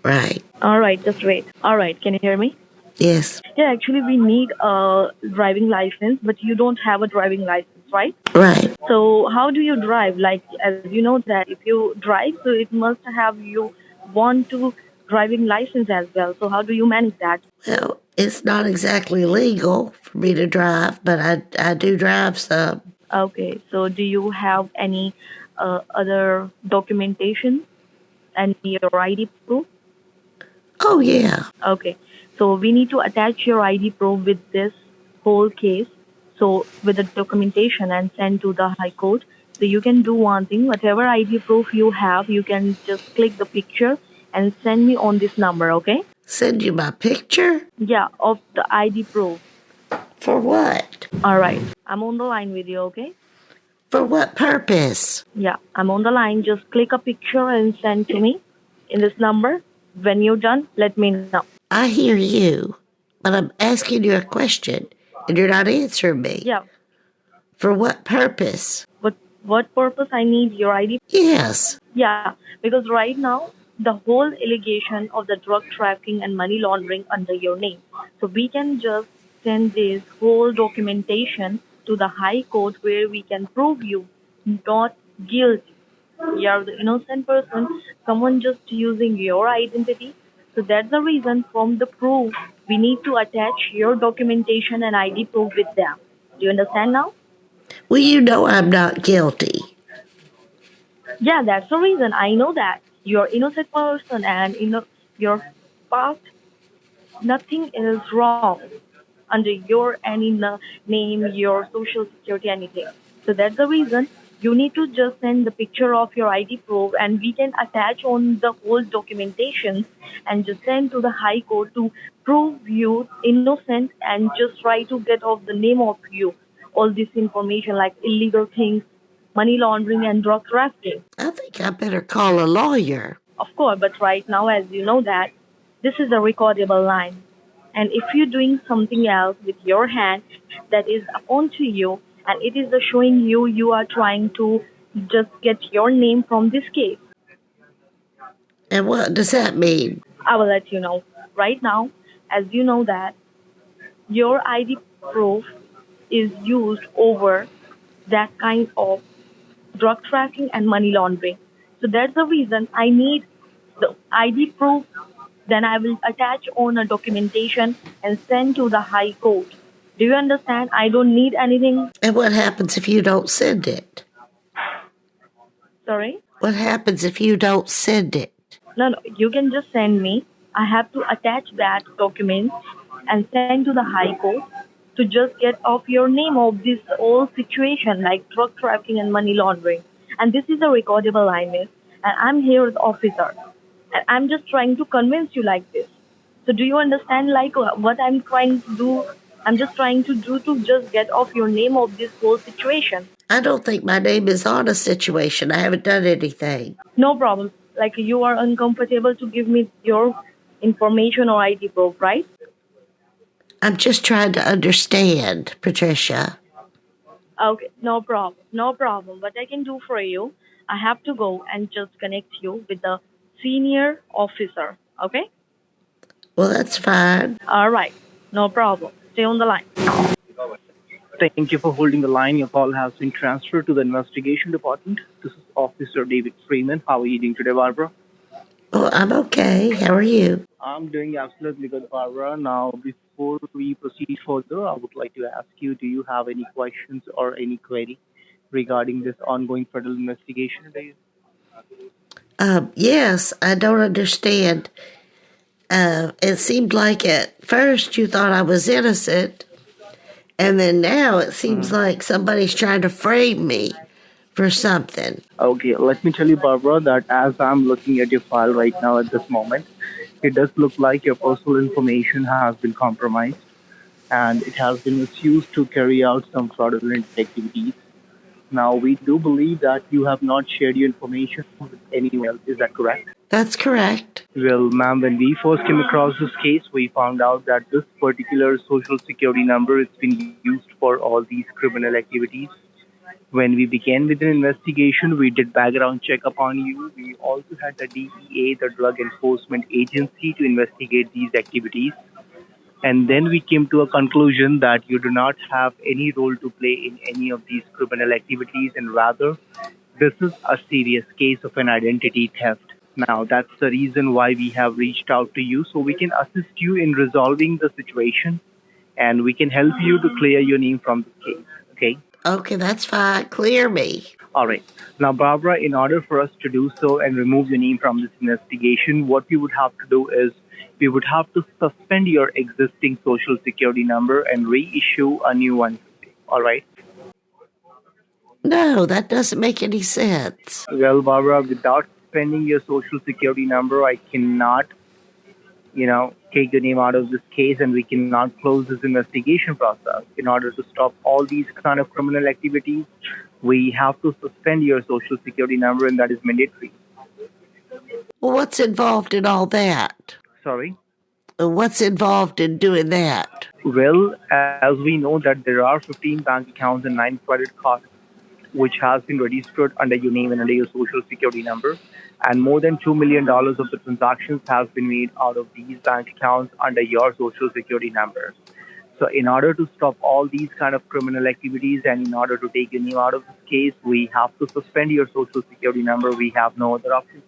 Right. All right, just wait. All right, can you hear me? Yes. Yeah, actually, we need a driving license, but you don't have a driving license, right? Right. So, how do you drive? Like, as you know, that if you drive, so it must have you want to driving license as well. So, how do you manage that? Well, it's not exactly legal for me to drive, but I do drive some. Okay, so do you have any other documentation and your ID proof? Oh yeah. Okay. So we need to attach your ID proof with this whole case. So with the documentation and send to the High Court. So you can do one thing, whatever ID proof you have, you can just click the picture and send me on this number, okay? Send you my picture? Yeah, of the ID proof. For what? All right. I'm on the line with you, okay? For what purpose? Yeah, I'm on the line. Just click a picture and send to me in this number. When you're done, let me know. I hear you, but I'm asking you a question and you're not answering me. Yeah. For what purpose? What purpose I need your ID? Yes. Yeah, because right now the whole allegation of the drug trafficking and money laundering under your name. So we can just send this whole documentation to the High Court where we can prove you not guilty. You are the innocent person, someone just using your identity. So that's the reason from the proof we need to attach your documentation and ID proof with them. Do you understand now? Well, you know I'm not guilty. Yeah, that's the reason. I know that you're innocent person and your past nothing is wrong under your any name, your social security, anything. So that's the reason you need to just send the picture of your ID proof and we can attach on the whole documentation and just send to the High Court to prove you innocent and just try to get off the name of you all this information like illegal things, money laundering and drug trafficking. I think I better call a lawyer. Of course, but right now, as you know that, this is a recordable line. And if you're doing something else with your hand that is onto you, and it is showing you are trying to just get your name from this case. And what does that mean? I will let you know. Right now, as you know that your ID proof is used over that kind of drug trafficking and money laundering. So that's the reason I need the ID proof. Then I will attach on a documentation and send to the high court. Do you understand? I don't need anything. And what happens if you don't send it? Sorry? What happens if you don't send it? No, you can just send me. I have to attach that document and send to the high court to just get off your name of this whole situation like drug trafficking and money laundering. And this is a recordable line, miss. And I'm here as officer. And I'm just trying to convince you like this. So do you understand like what I'm trying to do? I'm just trying to do to just get off your name of this whole situation. I don't think my name is on a situation. I haven't done anything. No problem. Like you are uncomfortable to give me your information or ID proof, right? I'm just trying to understand, Patricia. Okay, no problem. No problem. What I can do for you, I have to go and just connect you with the senior officer. Okay? Well, that's fine. All right. No problem. Stay on the line. Thank you for holding the line. Your call has been transferred to the investigation department. This is Officer David Freeman. How are you doing today, Barbara? Oh, I'm okay. How are you? I'm doing absolutely good, Barbara. Now, before we proceed further, I would like to ask you, do you have any questions or any query regarding this ongoing federal investigation today? Yes, I don't understand. It seemed like at first you thought I was innocent, and then now it seems like somebody's trying to frame me for something. Okay, let me tell you, Barbara, that as I'm looking at your file right now at this moment, it does look like your personal information has been compromised and it has been misused to carry out some fraudulent activities. Now, we do believe that you have not shared your information with anyone else. Is that correct? That's correct. Well, ma'am, when we first came across this case, we found out that this particular social security number has been used for all these criminal activities. When we began with an investigation, we did background check upon you. We also had the DEA, the Drug Enforcement Agency, to investigate these activities. And then we came to a conclusion that you do not have any role to play in any of these criminal activities, and rather, this is a serious case of an identity theft. Now, that's the reason why we have reached out to you, so we can assist you in resolving the situation and we can help you to clear your name from the case. Okay? Okay, that's fine. Clear me. All right. Now, Barbara, in order for us to do so and remove your name from this investigation, what we would have to do is we would have to suspend your existing social security number and reissue a new one. All right? No, that doesn't make any sense. Well, Barbara, without suspending your social security number, I cannot, take your name out of this case and we cannot close this investigation process. In order to stop all these kind of criminal activities, we have to suspend your social security number and that is mandatory. Well, what's involved in all that? Sorry? What's involved in doing that? Well, as we know that there are 15 bank accounts and 9 credit cards which has been registered under your name and under your social security number. And more than $2 million of the transactions has been made out of these bank accounts under your social security number. So in order to stop all these kind of criminal activities and in order to take your name out of this case, we have to suspend your social security number. We have no other option.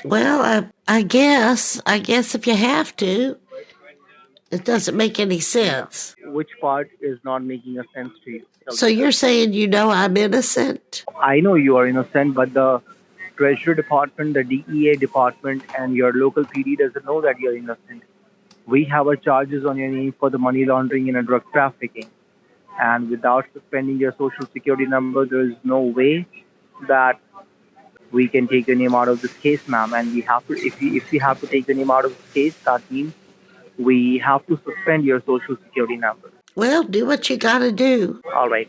Well, I guess if you have to, it doesn't make any sense. Which part is not making a sense to you? So you're saying I'm innocent? I know you are innocent, but the Treasury Department, the DEA department, and your local PD doesn't know that you're innocent. We have our charges on your name for the money laundering and drug trafficking. And without suspending your social security number, there is no way that we can take your name out of this case, ma'am. And we have to, if we have to take your name out of this case, that means we have to suspend your social security number. Well, do what you gotta do. All right.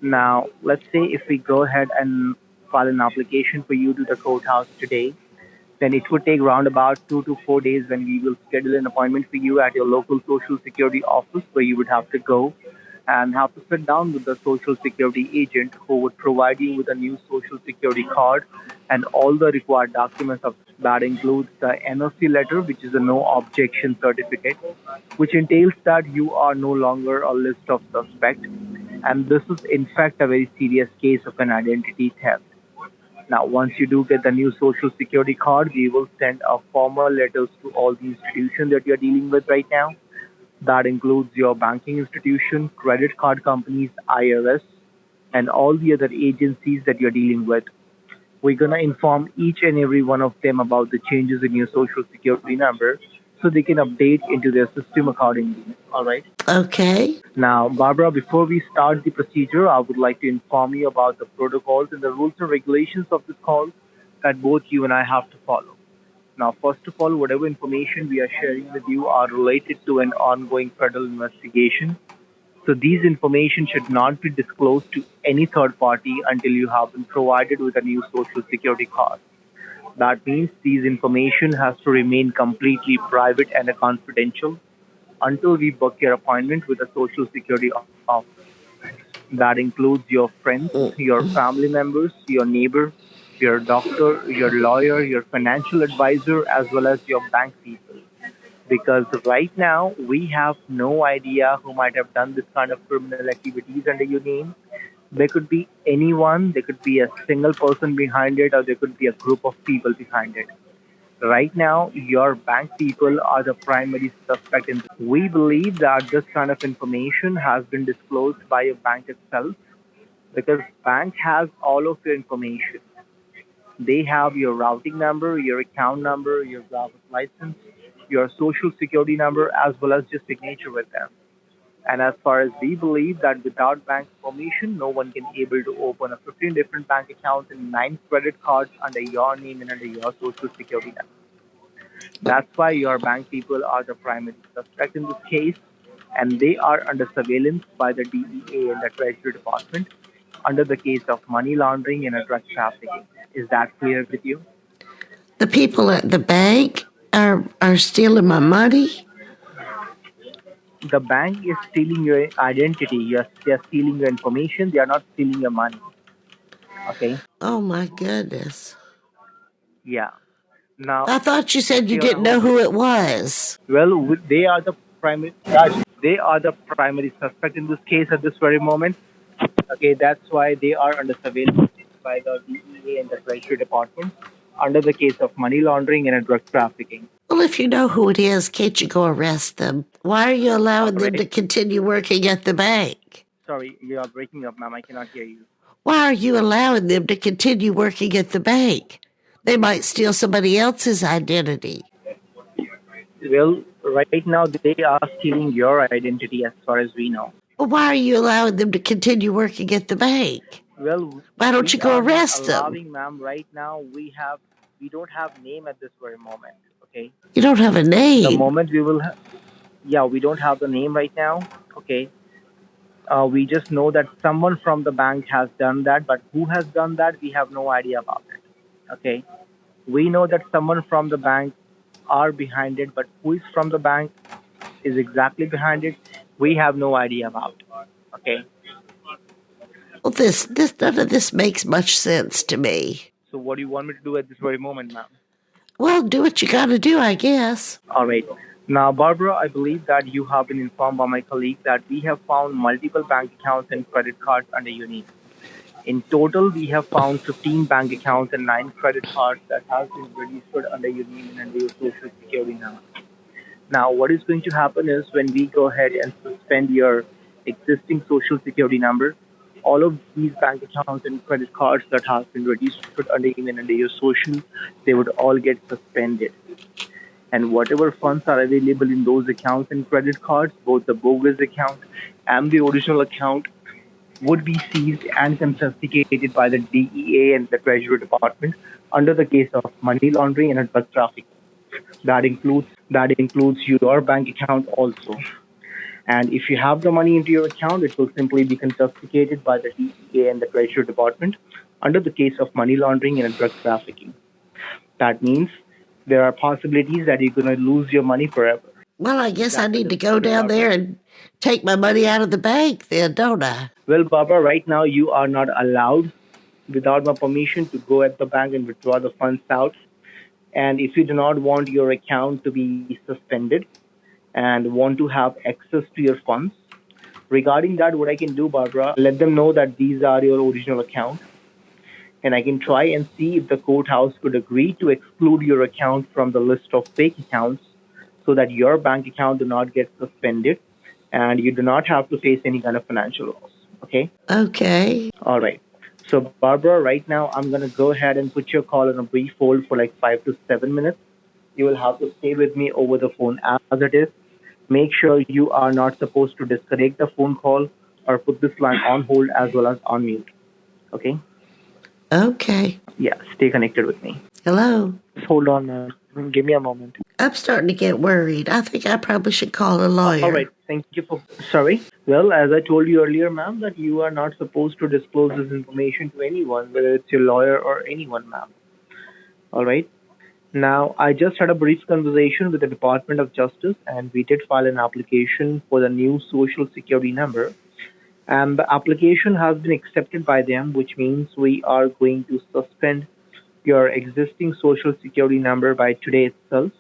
Now, let's say if we go ahead and file an application for you to the courthouse today, then it would take round about 2 to 4 days when we will schedule an appointment for you at your local social security office where you would have to go and have to sit down with the social security agent who would provide you with a new social security card and all the required documents of that includes the NOC letter, which is a no objection certificate, which entails that you are no longer a list of suspect. And this is in fact a very serious case of an identity theft. Now, once you do get the new social security card, we will send a formal letters to all the institutions that you're dealing with right now. That includes your banking institution, credit card companies, IRS, and all the other agencies that you're dealing with. We're going to inform each and every one of them about the changes in your social security number so they can update into their system accordingly. All right. Okay. Now, Barbara, before we start the procedure, I would like to inform you about the protocols and the rules and regulations of this call that both you and I have to follow. Now, first of all, whatever information we are sharing with you are related to an ongoing federal investigation. So these information should not be disclosed to any third party until you have been provided with a new social security card. That means these information has to remain completely private and confidential until we book your appointment with a social security office. That includes your friends, your family members, your neighbor, your doctor, your lawyer, your financial advisor, as well as your bank people. Because right now, we have no idea who might have done this kind of criminal activities under your name. There could be anyone, there could be a single person behind it, or there could be a group of people behind it. Right now, your bank people are the primary suspect in this. We believe that this kind of information has been disclosed by your bank itself because bank has all of your information. They have your routing number, your account number, your driver's license, your social security number, as well as your signature with them. And as far as we believe that without bank permission, no one can be able to open a 15 different bank accounts and 9 credit cards under your name and under your social security number. That's why your bank people are the primary suspect in this case, and they are under surveillance by the DEA and the Treasury Department under the case of money laundering and drug trafficking. Is that clear with you? The people at the bank are stealing my money? The bank is stealing your identity. They're stealing your information. They are not stealing your money. Okay? Oh my goodness. Yeah. Now, I thought you said you you're didn't know who it was. well, they are the primary. They are the primary suspect in this case at this very moment. Okay, that's why they are under surveillance by the DEA and the Treasury Department under the case of money laundering and drug trafficking. Well, if you know who it is, can't you go arrest them? Why are you allowing them to continue working at the bank? Sorry, you are breaking up, ma'am. I cannot hear you. Why are you allowing them to continue working at the bank? They might steal somebody else's identity. Well, right now they are stealing your identity as far as we know. Well, why are you allowing them to continue working at the bank? Well, why don't you go arrest them? Allowing, ma'am, right now we don't have name at this very moment. Okay. You don't have a name. The moment we will, we don't have the name right now. Okay. We just know that someone from the bank has done that, but who has done that, we have no idea about it. Okay. We know that someone from the bank are behind it, but who is from the bank is exactly behind it, we have no idea about. Okay. Well, this none of this makes much sense to me. So what do you want me to do at this very moment, ma'am? Well, do what you gotta do, I guess. All right. Now, Barbara, I believe that you have been informed by my colleague that we have found multiple bank accounts and credit cards under your name. In total, we have found 15 bank accounts and 9 credit cards that have been registered under your name and under your social security number. Now, what is going to happen is when we go ahead and suspend your existing social security number, all of these bank accounts and credit cards that have been registered under your name and under your social, they would all get suspended. And whatever funds are available in those accounts and credit cards, both the bogus account and the original account, would be seized and confiscated by the DEA and the Treasury Department under the case of money laundering and drug trafficking. That includes your bank account also. And if you have the money into your account, it will simply be confiscated by the DEA and the Treasury Department under the case of money laundering and drug trafficking. That means there are possibilities that you're going to lose your money forever. Well, I guess I need to go down there and take my money out of the bank then, don't I? Well, Barbara, right now you are not allowed without my permission to go at the bank and withdraw the funds out. And if you do not want your account to be suspended and want to have access to your funds, regarding that, what I can do, Barbara, let them know that these are your original accounts. And I can try and see if the courthouse could agree to exclude your account from the list of fake accounts so that your bank account do not get suspended and you do not have to face any kind of financial loss. Okay? Okay. All right. So, Barbara, right now I'm going to go ahead and put your call on a brief hold for like 5 to 7 minutes. You will have to stay with me over the phone as it is. Make sure you are not supposed to disconnect the phone call or put this line on hold as well as on mute. Okay? Okay. Yeah, stay connected with me. Hello. Just hold on, man. Give me a moment. I'm starting to get worried. I think I probably should call a lawyer. All right. Thank you for. Sorry. Well, as I told you earlier, ma'am, that you are not supposed to disclose this information to anyone, whether it's your lawyer or anyone, ma'am. All right. Now, I just had a brief conversation with the Department of Justice, and we did file an application for the new Social Security number. And the application has been accepted by them, which means we are going to suspend your existing Social Security number by today itself.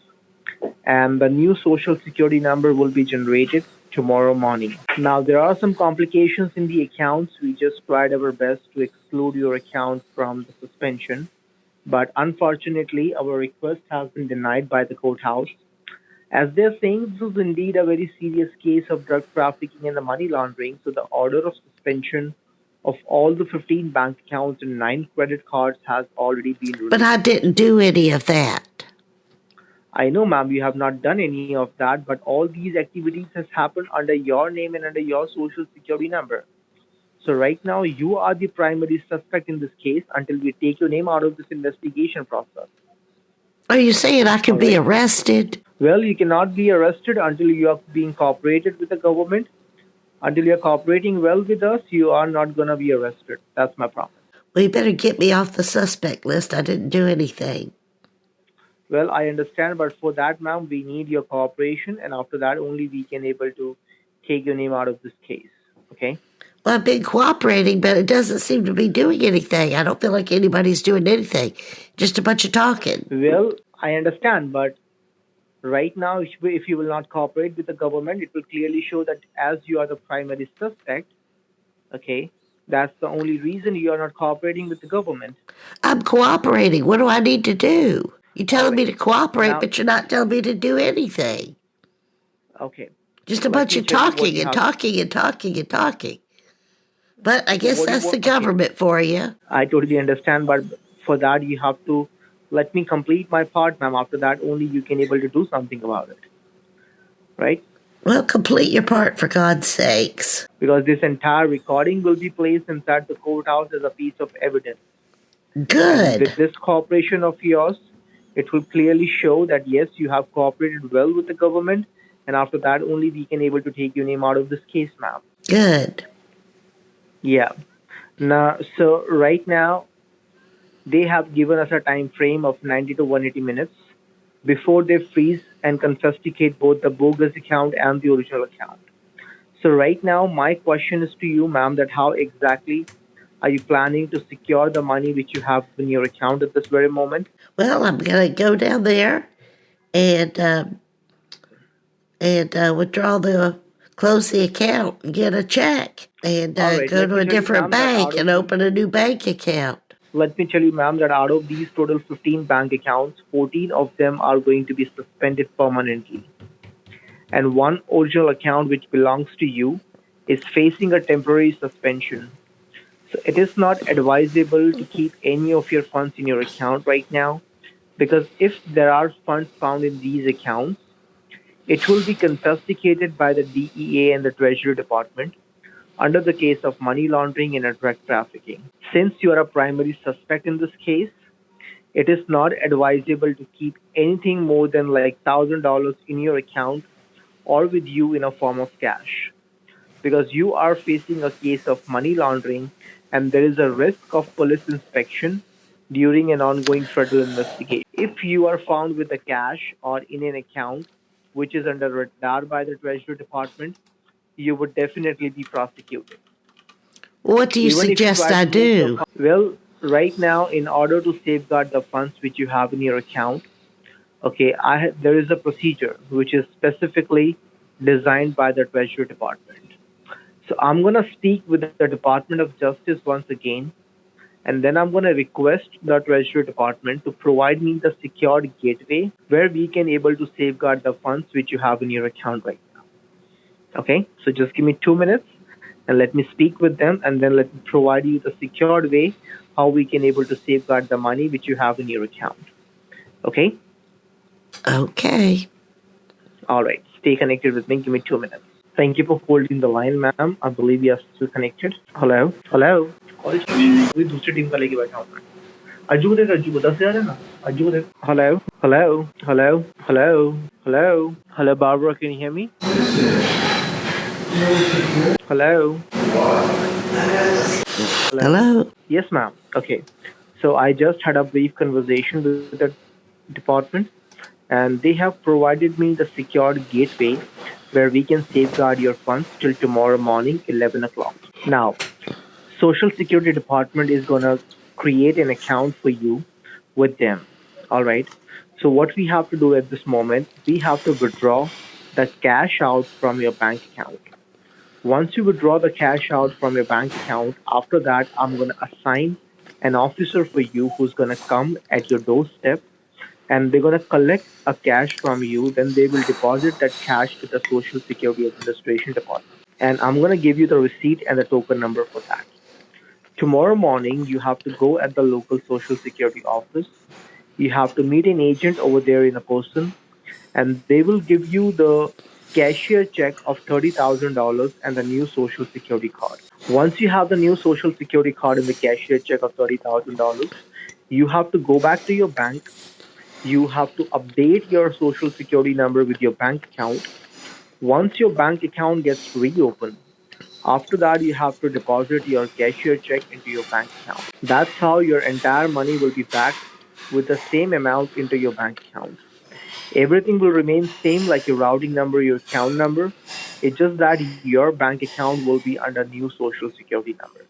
And the new Social Security number will be generated tomorrow morning. Now, there are some complications in the accounts. We just tried our best to exclude your account from the suspension. But unfortunately, our request has been denied by the courthouse. As they're saying, this is indeed a very serious case of drug trafficking and the money laundering. So the order of suspension of all the 15 bank accounts and 9 credit cards has already been released. But I didn't do any of that. I know, ma'am, you have not done any of that, but all these activities has happened under your name and under your Social Security number. So right now, you are the primary suspect in this case until we take your name out of this investigation process. Are you saying I could be arrested? Well, you cannot be arrested until you are being cooperated with the government. Until you are cooperating well with us, you are not going to be arrested. That's my promise. Well, you better get me off the suspect list. I didn't do anything. Well, I understand, but for that, ma'am, we need your cooperation, and after that, only we can able to take your name out of this case. Okay? Well, I've been cooperating, but it doesn't seem to be doing anything. I don't feel like anybody's doing anything. Just a bunch of talking. Well, I understand, but right now, if you will not cooperate with the government, it will clearly show that as you are the primary suspect, okay, that's the only reason you are not cooperating with the government. I'm cooperating. What do I need to do? You're telling me to cooperate, but you're not telling me to do anything. Okay. Just a bunch of talking and talking and talking and talking. But I guess that's the government for you. I totally understand, but for that you have to let me complete my part, ma'am. After that, only you can able to do something about it. Right? Well, complete your part for God's sakes. Because this entire recording will be placed inside the courthouse as a piece of evidence. Good. And with this cooperation of yours, it will clearly show that yes, you have cooperated well with the government, and after that, only we can able to take your name out of this case, ma'am. Good. Yeah. Now, so right now, they have given us a time frame of 90 to 180 minutes before they freeze and confiscate both the bogus account and the original account. So right now, my question is to you, ma'am, that how exactly are you planning to secure the money which you have in your account at this very moment? Well, I'm going to go down there and close the account and get a check and go to a different bank and open a new bank account. Let me tell you, ma'am, that out of these total 15 bank accounts, 14 of them are going to be suspended permanently. And one original account which belongs to you is facing a temporary suspension. So it is not advisable to keep any of your funds in your account right now, because if there are funds found in these accounts, it will be confiscated by the DEA and the Treasury Department under the case of money laundering and drug trafficking. Since you are a primary suspect in this case, it is not advisable to keep anything more than like $1,000 in your account or with you in a form of cash, because you are facing a case of money laundering and there is a risk of police inspection during an ongoing federal investigation. If you are found with the cash or in an account which is under radar by the Treasury Department, you would definitely be prosecuted. What do you Even if you suggest try I to move your do? well, right now, in order to safeguard the funds which you have in your account, okay, there is a procedure which is specifically designed by the Treasury Department. So I'm going to speak with the Department of Justice once again, and then I'm going to request the Treasury Department to provide me the secured gateway where we can able to safeguard the funds which you have in your account right now. Okay, so just give me 2 minutes and let me speak with them, and then let me provide you the secured way how we can able to safeguard the money which you have in your account. Okay? Okay. All right. Stay connected with me. Give me 2 minutes. Thank you for holding the line, ma'am. I believe you are still connected. Hello? Hello? कोई दूसरी team का लेके बैठा हूँ मैं. अज्जू को देख, अज्जू को 10,000 है ना. अज्जू को देख. Hello? Hello? Hello? Hello? Hello? Hello, Barbara, can you hear me? Hello? Hello? Yes, ma'am. Okay. So I just had a brief conversation with the department, and they have provided me the secured gateway where we can safeguard your funds till tomorrow morning, 11 o'clock. Now, Social Security Department is going to create an account for you with them. All right. So what we have to do at this moment, we have to withdraw the cash out from your bank account. Once you withdraw the cash out from your bank account, after that, I'm going to assign an officer for you who's going to come at your doorstep, and they're going to collect a cash from you. Then they will deposit that cash to the Social Security Administration Department. And I'm going to give you the receipt and the token number for that. Tomorrow morning, you have to go at the local Social Security office. You have to meet an agent over there in a person, and they will give you the cashier check of $30,000 and the new Social Security card. Once you have the new Social Security card and the cashier check of $30,000, you have to go back to your bank. You have to update your Social Security number with your bank account. Once your bank account gets reopened, after that, you have to deposit your cashier check into your bank account. That's how your entire money will be back with the same amount into your bank account. Everything will remain same, like your routing number, your account number. It's just that your bank account will be under new Social Security number.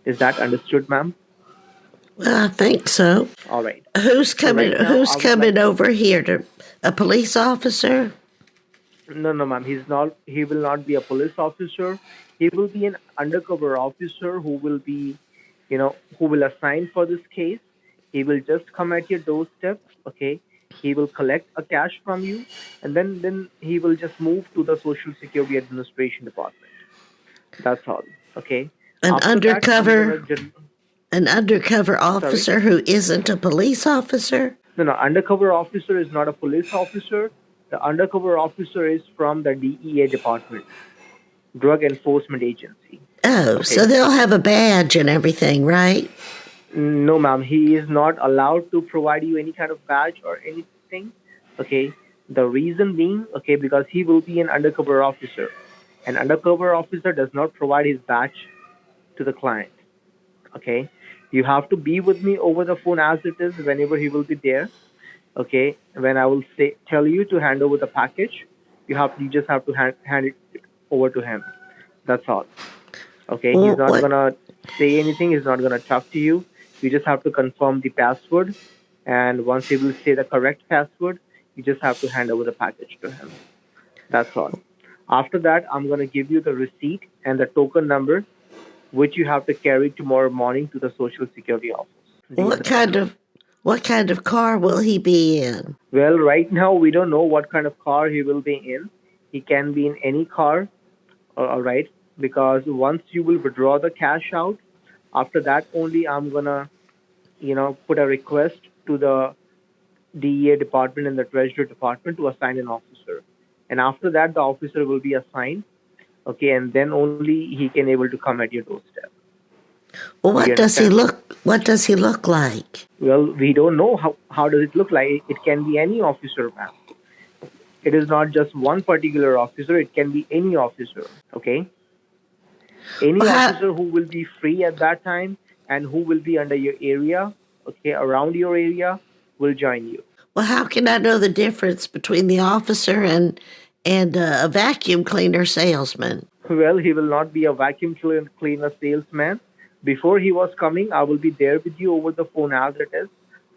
Is that understood, ma'am? Well, I think so. All right. Who's So coming? right now, Who's I would coming like. over here? To a police officer? No, no, ma'am. He's not. He will not be a police officer. He will be an undercover officer who will be, who will assign for this case. He will just come at your doorstep. Okay. He will collect a cash from you, and then he will just move to the Social Security Administration Department. That's all. Okay. An After that, I'm undercover, gonna. an undercover Sorry. officer who isn't a police officer? No, no. Undercover officer is not a police officer. The undercover officer is from the DEA department, Drug Enforcement Agency. Oh, Okay. so they'll have a badge and everything, right? No, ma'am. He is not allowed to provide you any kind of badge or anything. Okay. The reason being, okay, because he will be an undercover officer. An undercover officer does not provide his badge to the client. Okay. You have to be with me over the phone as it is whenever he will be there. Okay. When I will tell you to hand over the package, you just have to hand it over to him. That's all. Okay. Well, He's not what- gonna say anything. He's not gonna talk to you. You just have to confirm the password, and once he will say the correct password, you just have to hand over the package to him. That's all. After that, I'm gonna give you the receipt and the token number, which you have to carry tomorrow morning to the Social Security office. Do you understand? What kind of car will he be in? Well, right now we don't know what kind of car he will be in. He can be in any car, all right? Because once you will withdraw the cash out, after that only I'm gonna, put a request to the DEA department and the Treasury Department to assign an officer. And after that, the officer will be assigned, okay, and then only he can able to come at your doorstep. Well, Do you what does he understand? What does he look like? Well, we don't know how does it look like. It can be any officer, ma'am. It is not just one particular officer. It can be any officer, okay? Any Well, officer who will be free at that time and who will be under your area, okay, around your area will join you. Well, how can I know the difference between the officer and a vacuum cleaner salesman? Well, he will not be a vacuum cleaner salesman. Before he was coming, I will be there with you over the phone as it is.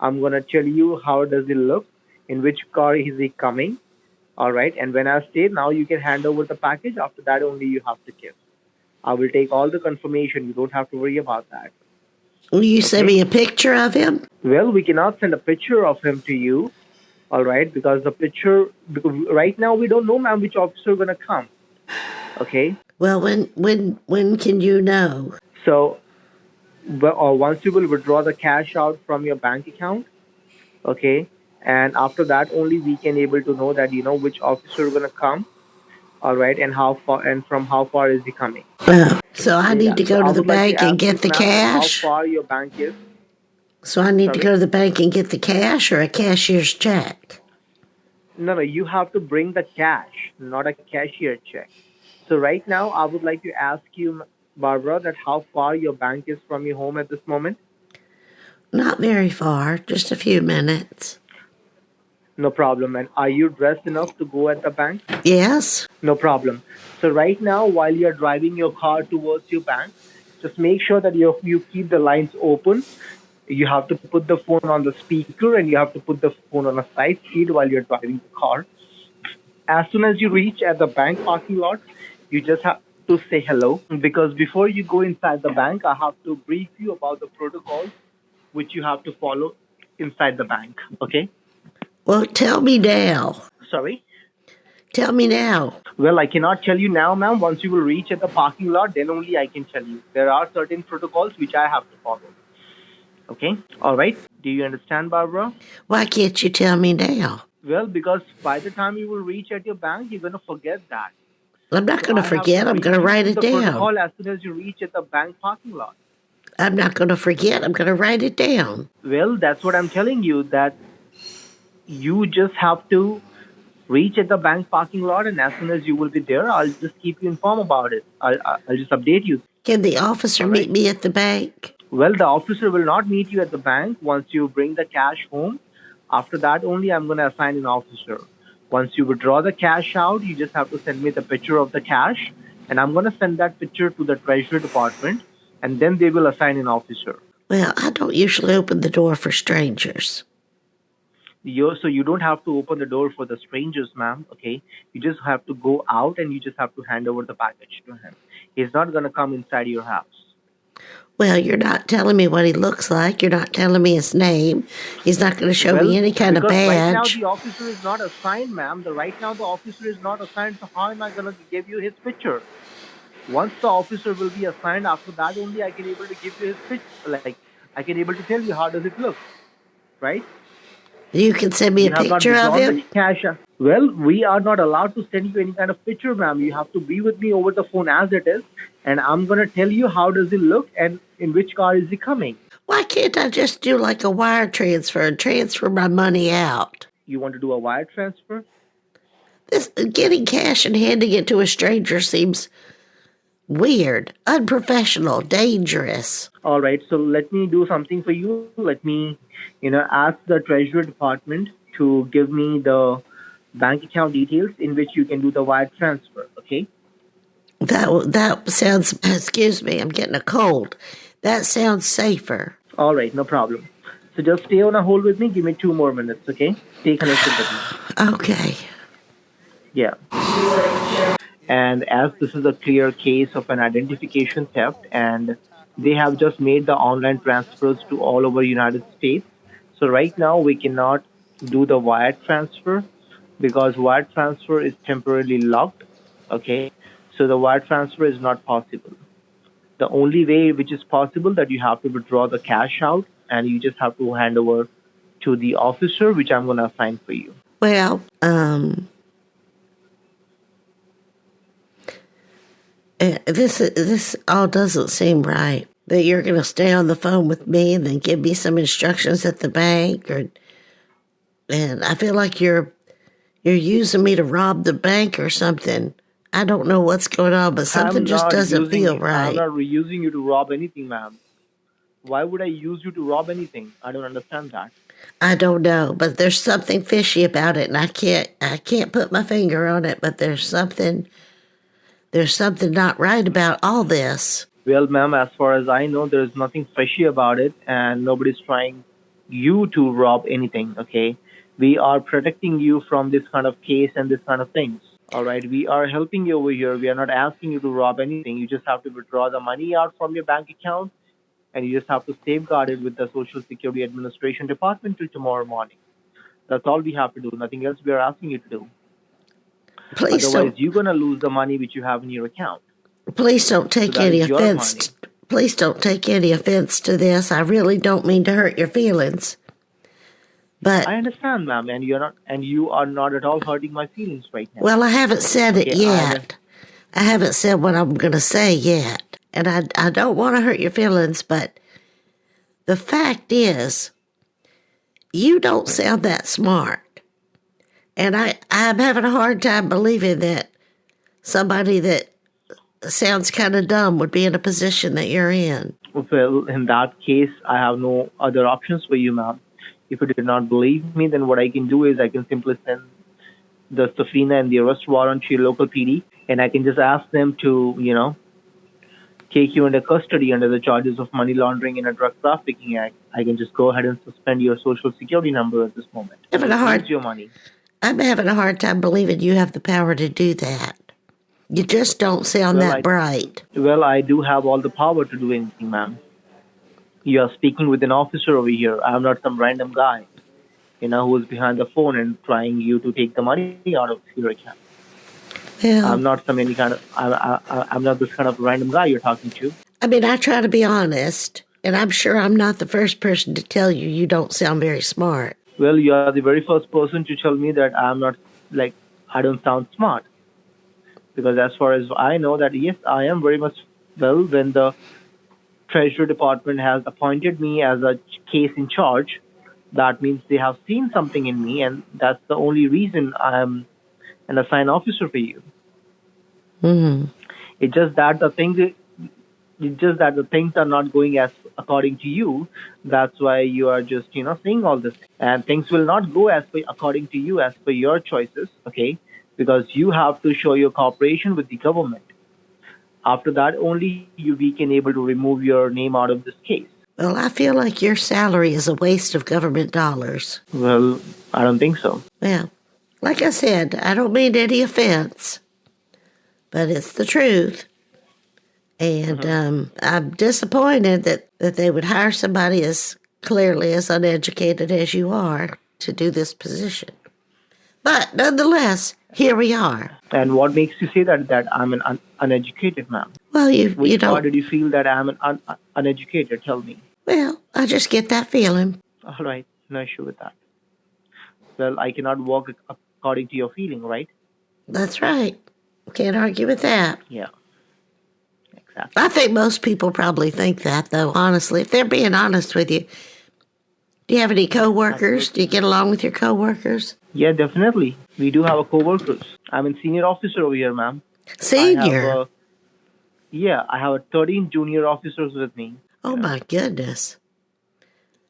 I'm gonna tell you how does he look, in which car is he coming. All right, and when I say now you can hand over the package. After that, only you have to give. I will take all the confirmation. You don't have to worry about that. Will you send Okay. me a picture of him? Well, we cannot send a picture of him to you, all right, because because right now we don't know, ma'am, which officer gonna come. Okay, Well, when can you know? so once you will withdraw the cash out from your bank account, okay, and after that only we can able to know that which officer gonna come, all right, and how far and from how far is he coming. So I Okay, need to so go I to the would like to bank and ask you, get the ma'am, that how cash. far your bank is. So I need to Sorry. go to the bank and get the cash or a cashier's check. No, you have to bring the cash, not a cashier check. So right now, I would like to ask you, Barbara, that how far your bank is from your home at this moment. Not very far, just a few minutes. No problem. And are you dressed enough to go at the bank? Yes? No problem. So right now, while you're driving your car towards your bank, just make sure that you keep the lines open. You have to put the phone on the speaker and you have to put the phone on a side seat while you're driving the car. As soon as you reach at the bank parking lot, you just have to say hello, because before you go inside the bank, I have to brief you about the protocols which you have to follow inside the bank. Okay? Well, tell me now. Sorry? Tell me now. Well, I cannot tell you now, ma'am. Once you will reach at the parking lot, then only I can tell you. There are certain protocols which I have to follow. Okay? All right? Do you understand, Barbara? Why can't you tell me now? Well, because by the time you will reach at your bank, you're going to forget that. I'm not going to I have forget. I'm brief going to you write it the down. protocol as soon as you reach at the bank parking lot. I'm not going to forget. I'm going to write it down. Well, that's what I'm telling you, that you just have to reach at the bank parking lot, and as soon as you will be there, I'll just keep you informed about it. I'll just update you. Can the officer All right. meet me at the bank? Well, the officer will not meet you at the bank once you bring the cash home. After that, only I'm going to assign an officer. Once you withdraw the cash out, you just have to send me the picture of the cash, and I'm going to send that picture to the Treasury Department, and then they will assign an officer. Well, I don't usually open the door for strangers. So you don't have to open the door for the strangers, ma'am, okay? You just have to go out and you just have to hand over the package to him. He's not going to come inside your house. Well, you're not telling me what he looks like. You're not telling me his name. He's not going to show me any kind of because right now badge. the officer is not assigned, ma'am. Right now the officer is not assigned, so how am I going to give you his picture? Once the officer will be assigned, after that only I can able to give you his picture. Like, I can able to tell you how does it look, right? You can send me a picture of him? Cash. Well, we are not allowed to send you any kind of picture, ma'am. You have to be with me over the phone as it is, and I'm going to tell you how does it look and in which car is he coming. Why can't I just do like a wire transfer and transfer my money out? You want to do a wire transfer? This getting cash and handing it to a stranger seems weird, unprofessional, dangerous. All right, so let me do something for you. Let me, ask the Treasury Department to give me the bank account details in which you can do the wire transfer, okay? That sounds, excuse me, I'm getting a cold. That sounds safer. All right, no problem. So just stay on a hold with me. Give me 2 more minutes, okay? Stay connected with me. Okay. Yeah. And as this is a clear case of an identification theft, and they have just made the online transfers to all over United States. So right now we cannot do the wire transfer because wire transfer is temporarily locked, okay? So the wire transfer is not possible. The only way which is possible that you have to withdraw the cash out and you just have to hand over to the officer, which I'm going to assign for you. Well, this all doesn't seem right. That you're going to stay on the phone with me and then give me some instructions at the bank, and I feel like you're using me to rob the bank or something. I don't know what's going on, but something just doesn't feel right. I'm not using you to rob anything, ma'am. Why would I use you to rob anything? I don't understand that. I don't know, but there's something fishy about it, and I can't put my finger on it, but there's something not right about all this. Well, ma'am, as far as I know, there's nothing fishy about it, and nobody's trying you to rob anything, okay? We are protecting you from this kind of case and this kind of things. All right, we are helping you over here. We are not asking you to rob anything. You just have to withdraw the money out from your bank account, and you just have to safeguard it with the Social Security Administration Department till tomorrow morning. That's all we have to do. Nothing else we are asking you to do. Please Otherwise, don't. you're gonna lose the money which you have in your account. Please don't take So that any is your offense. Please don't take any offense to this. I really don't mean to hurt your feelings. But I understand, ma'am, and you are not at all hurting my feelings right now. well, I haven't said it Okay, yet. I haven't said what I'm going to say yet. And I don't want to hurt your feelings, but the fact is, you don't sound that smart. And I'm having a hard time believing that somebody that sounds kind of dumb would be in a position that you're in. Well, in that case, I have no other options for you, ma'am. If you did not believe me, then what I can do is I can simply send the subpoena and the arrest warrant to your local PD, and I can just ask them to, take you into custody under the charges of money laundering and a drug trafficking act. I can just go ahead and suspend your social security number at this moment. Your money. I'm having a hard time believing you have the power to do that. You just don't sound that bright. Well, I do have all the power to do anything, ma'am. You are speaking with an officer over here. I'm not some random guy, who is behind the phone and trying you to take the money out of your account. Well, I'm not I'm not this kind of random guy you're talking to. I mean, I try to be honest, and I'm sure I'm not the first person to tell you you don't sound very smart. Well, you are the very first person to tell me that I don't sound smart. Because as far as I know that, yes, I am very much, when the Treasury Department has appointed me as a case in charge, that means they have seen something in me, and that's the only reason I'm an assigned officer for you. Mm-hmm. It's just that the things are not going as according to you. That's why you are just, saying all this. And things will not go according to you, as per your choices, okay? Because you have to show your cooperation with the government. After that, only we can able to remove your name out of this case. Well, I feel like your salary is a waste of government dollars. Well, I don't think so. Well, like I said, I don't mean any offense, but it's the truth. And I'm disappointed that they would hire somebody as clearly as uneducated as you are to do this position. But nonetheless, here we are. And what makes you say that I'm an uneducated man? Well, you don't. Why did you feel that I'm an uneducated? Tell me. Well, I just get that feeling. All right, no issue with that. Well, I cannot walk according to your feeling, right? That's right. Can't argue with that. Yeah. Exactly. I think most people probably think that, though, honestly. If they're being honest with you. Do you have any coworkers? Do you get along with your coworkers? Yeah, definitely. We do have a coworkers. I'm a senior officer over here, ma'am. Senior? I have 13 junior officers with me. Oh, my goodness.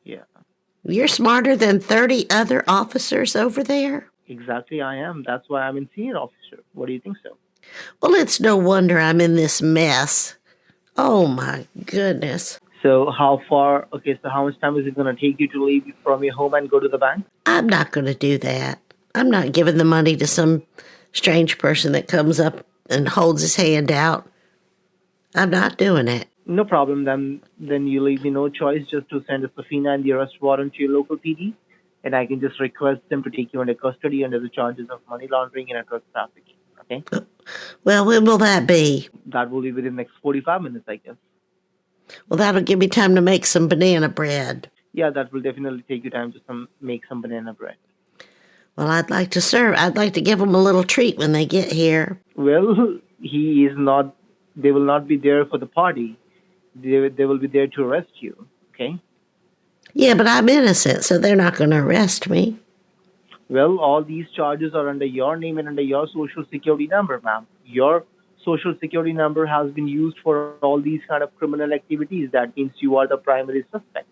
Yeah. You're smarter than 30 other officers over there? Exactly, I am. That's why I'm a senior officer. What do you think so? Well, it's no wonder I'm in this mess. Oh, my goodness. So how much time is it going to take you to leave from your home and go to the bank? I'm not going to do that. I'm not giving the money to some strange person that comes up and holds his hand out. I'm not doing it. No problem. Then you leave me no choice just to send a subpoena and the arrest warrant to your local PD, and I can just request them to take you into custody under the charges of money laundering and drug trafficking. Okay? Well, when will that be? That will be within the next 45 minutes, I guess. Well, that'll give me time to make some banana bread. Yeah, that will definitely take you time to make some banana bread. Well, I'd like to give them a little treat when they get here. Well, they will not be there for the party. They will be there to arrest you, okay? Yeah, but I'm innocent, so they're not going to arrest me. Well, all these charges are under your name and under your social security number, ma'am. Your social security number has been used for all these kind of criminal activities, that means you are the primary suspect.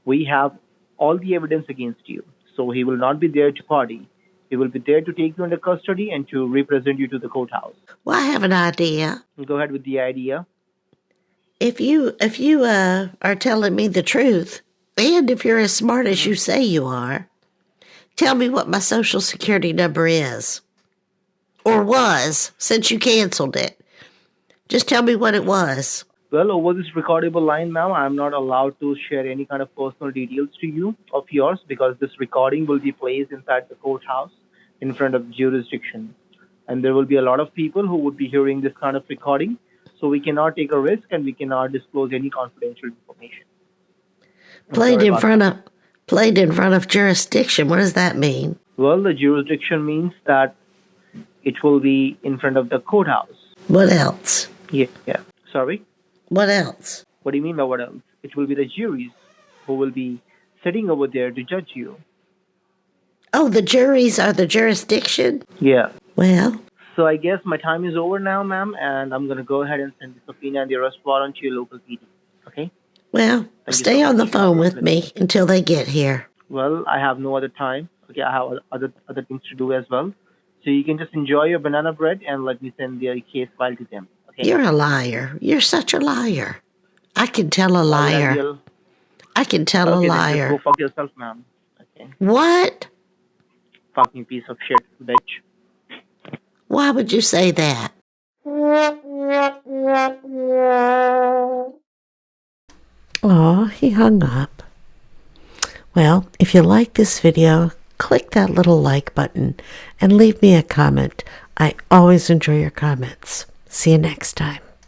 We have all the evidence against you. So he will not be there to party. He will be there to take you under custody and to represent you to the courthouse. Well, I have an idea. Go ahead with the idea. If you are telling me the truth, and if you're as smart as you say you are, tell me what my social security number is. Or was, since you canceled it. Just tell me what it was. Well, over this recordable line, ma'am, I'm not allowed to share any kind of personal details to you of yours because this recording will be placed inside the courthouse in front of jurisdiction. And there will be a lot of people who would be hearing this kind of recording. So we cannot take a risk and we cannot disclose any confidential information. Played in front of jurisdiction. What does that mean? Well, the jurisdiction means that it will be in front of the courthouse. What else? Yeah. Sorry? What else? What do you mean by what else? It will be the juries who will be sitting over there to judge you. Oh, the juries are the jurisdiction? Yeah. Well. So I guess my time is over now, ma'am, and I'm going to go ahead and send the subpoena and the arrest warrant to your local PD. Okay? Well, stay on the phone with me until they get here. Well, I have no other time. Okay, I have other things to do as well. So you can just enjoy your banana bread and let me send the case file to them. Okay? You're a liar. You're such a liar. I can tell a liar. I can tell a liar. Go fuck yourself, ma'am. Okay. What? Fucking piece of shit, bitch. Why would you say that? Oh, he hung up. Well, if you like this video, click that little like button and leave me a comment. I always enjoy your comments. See you next time.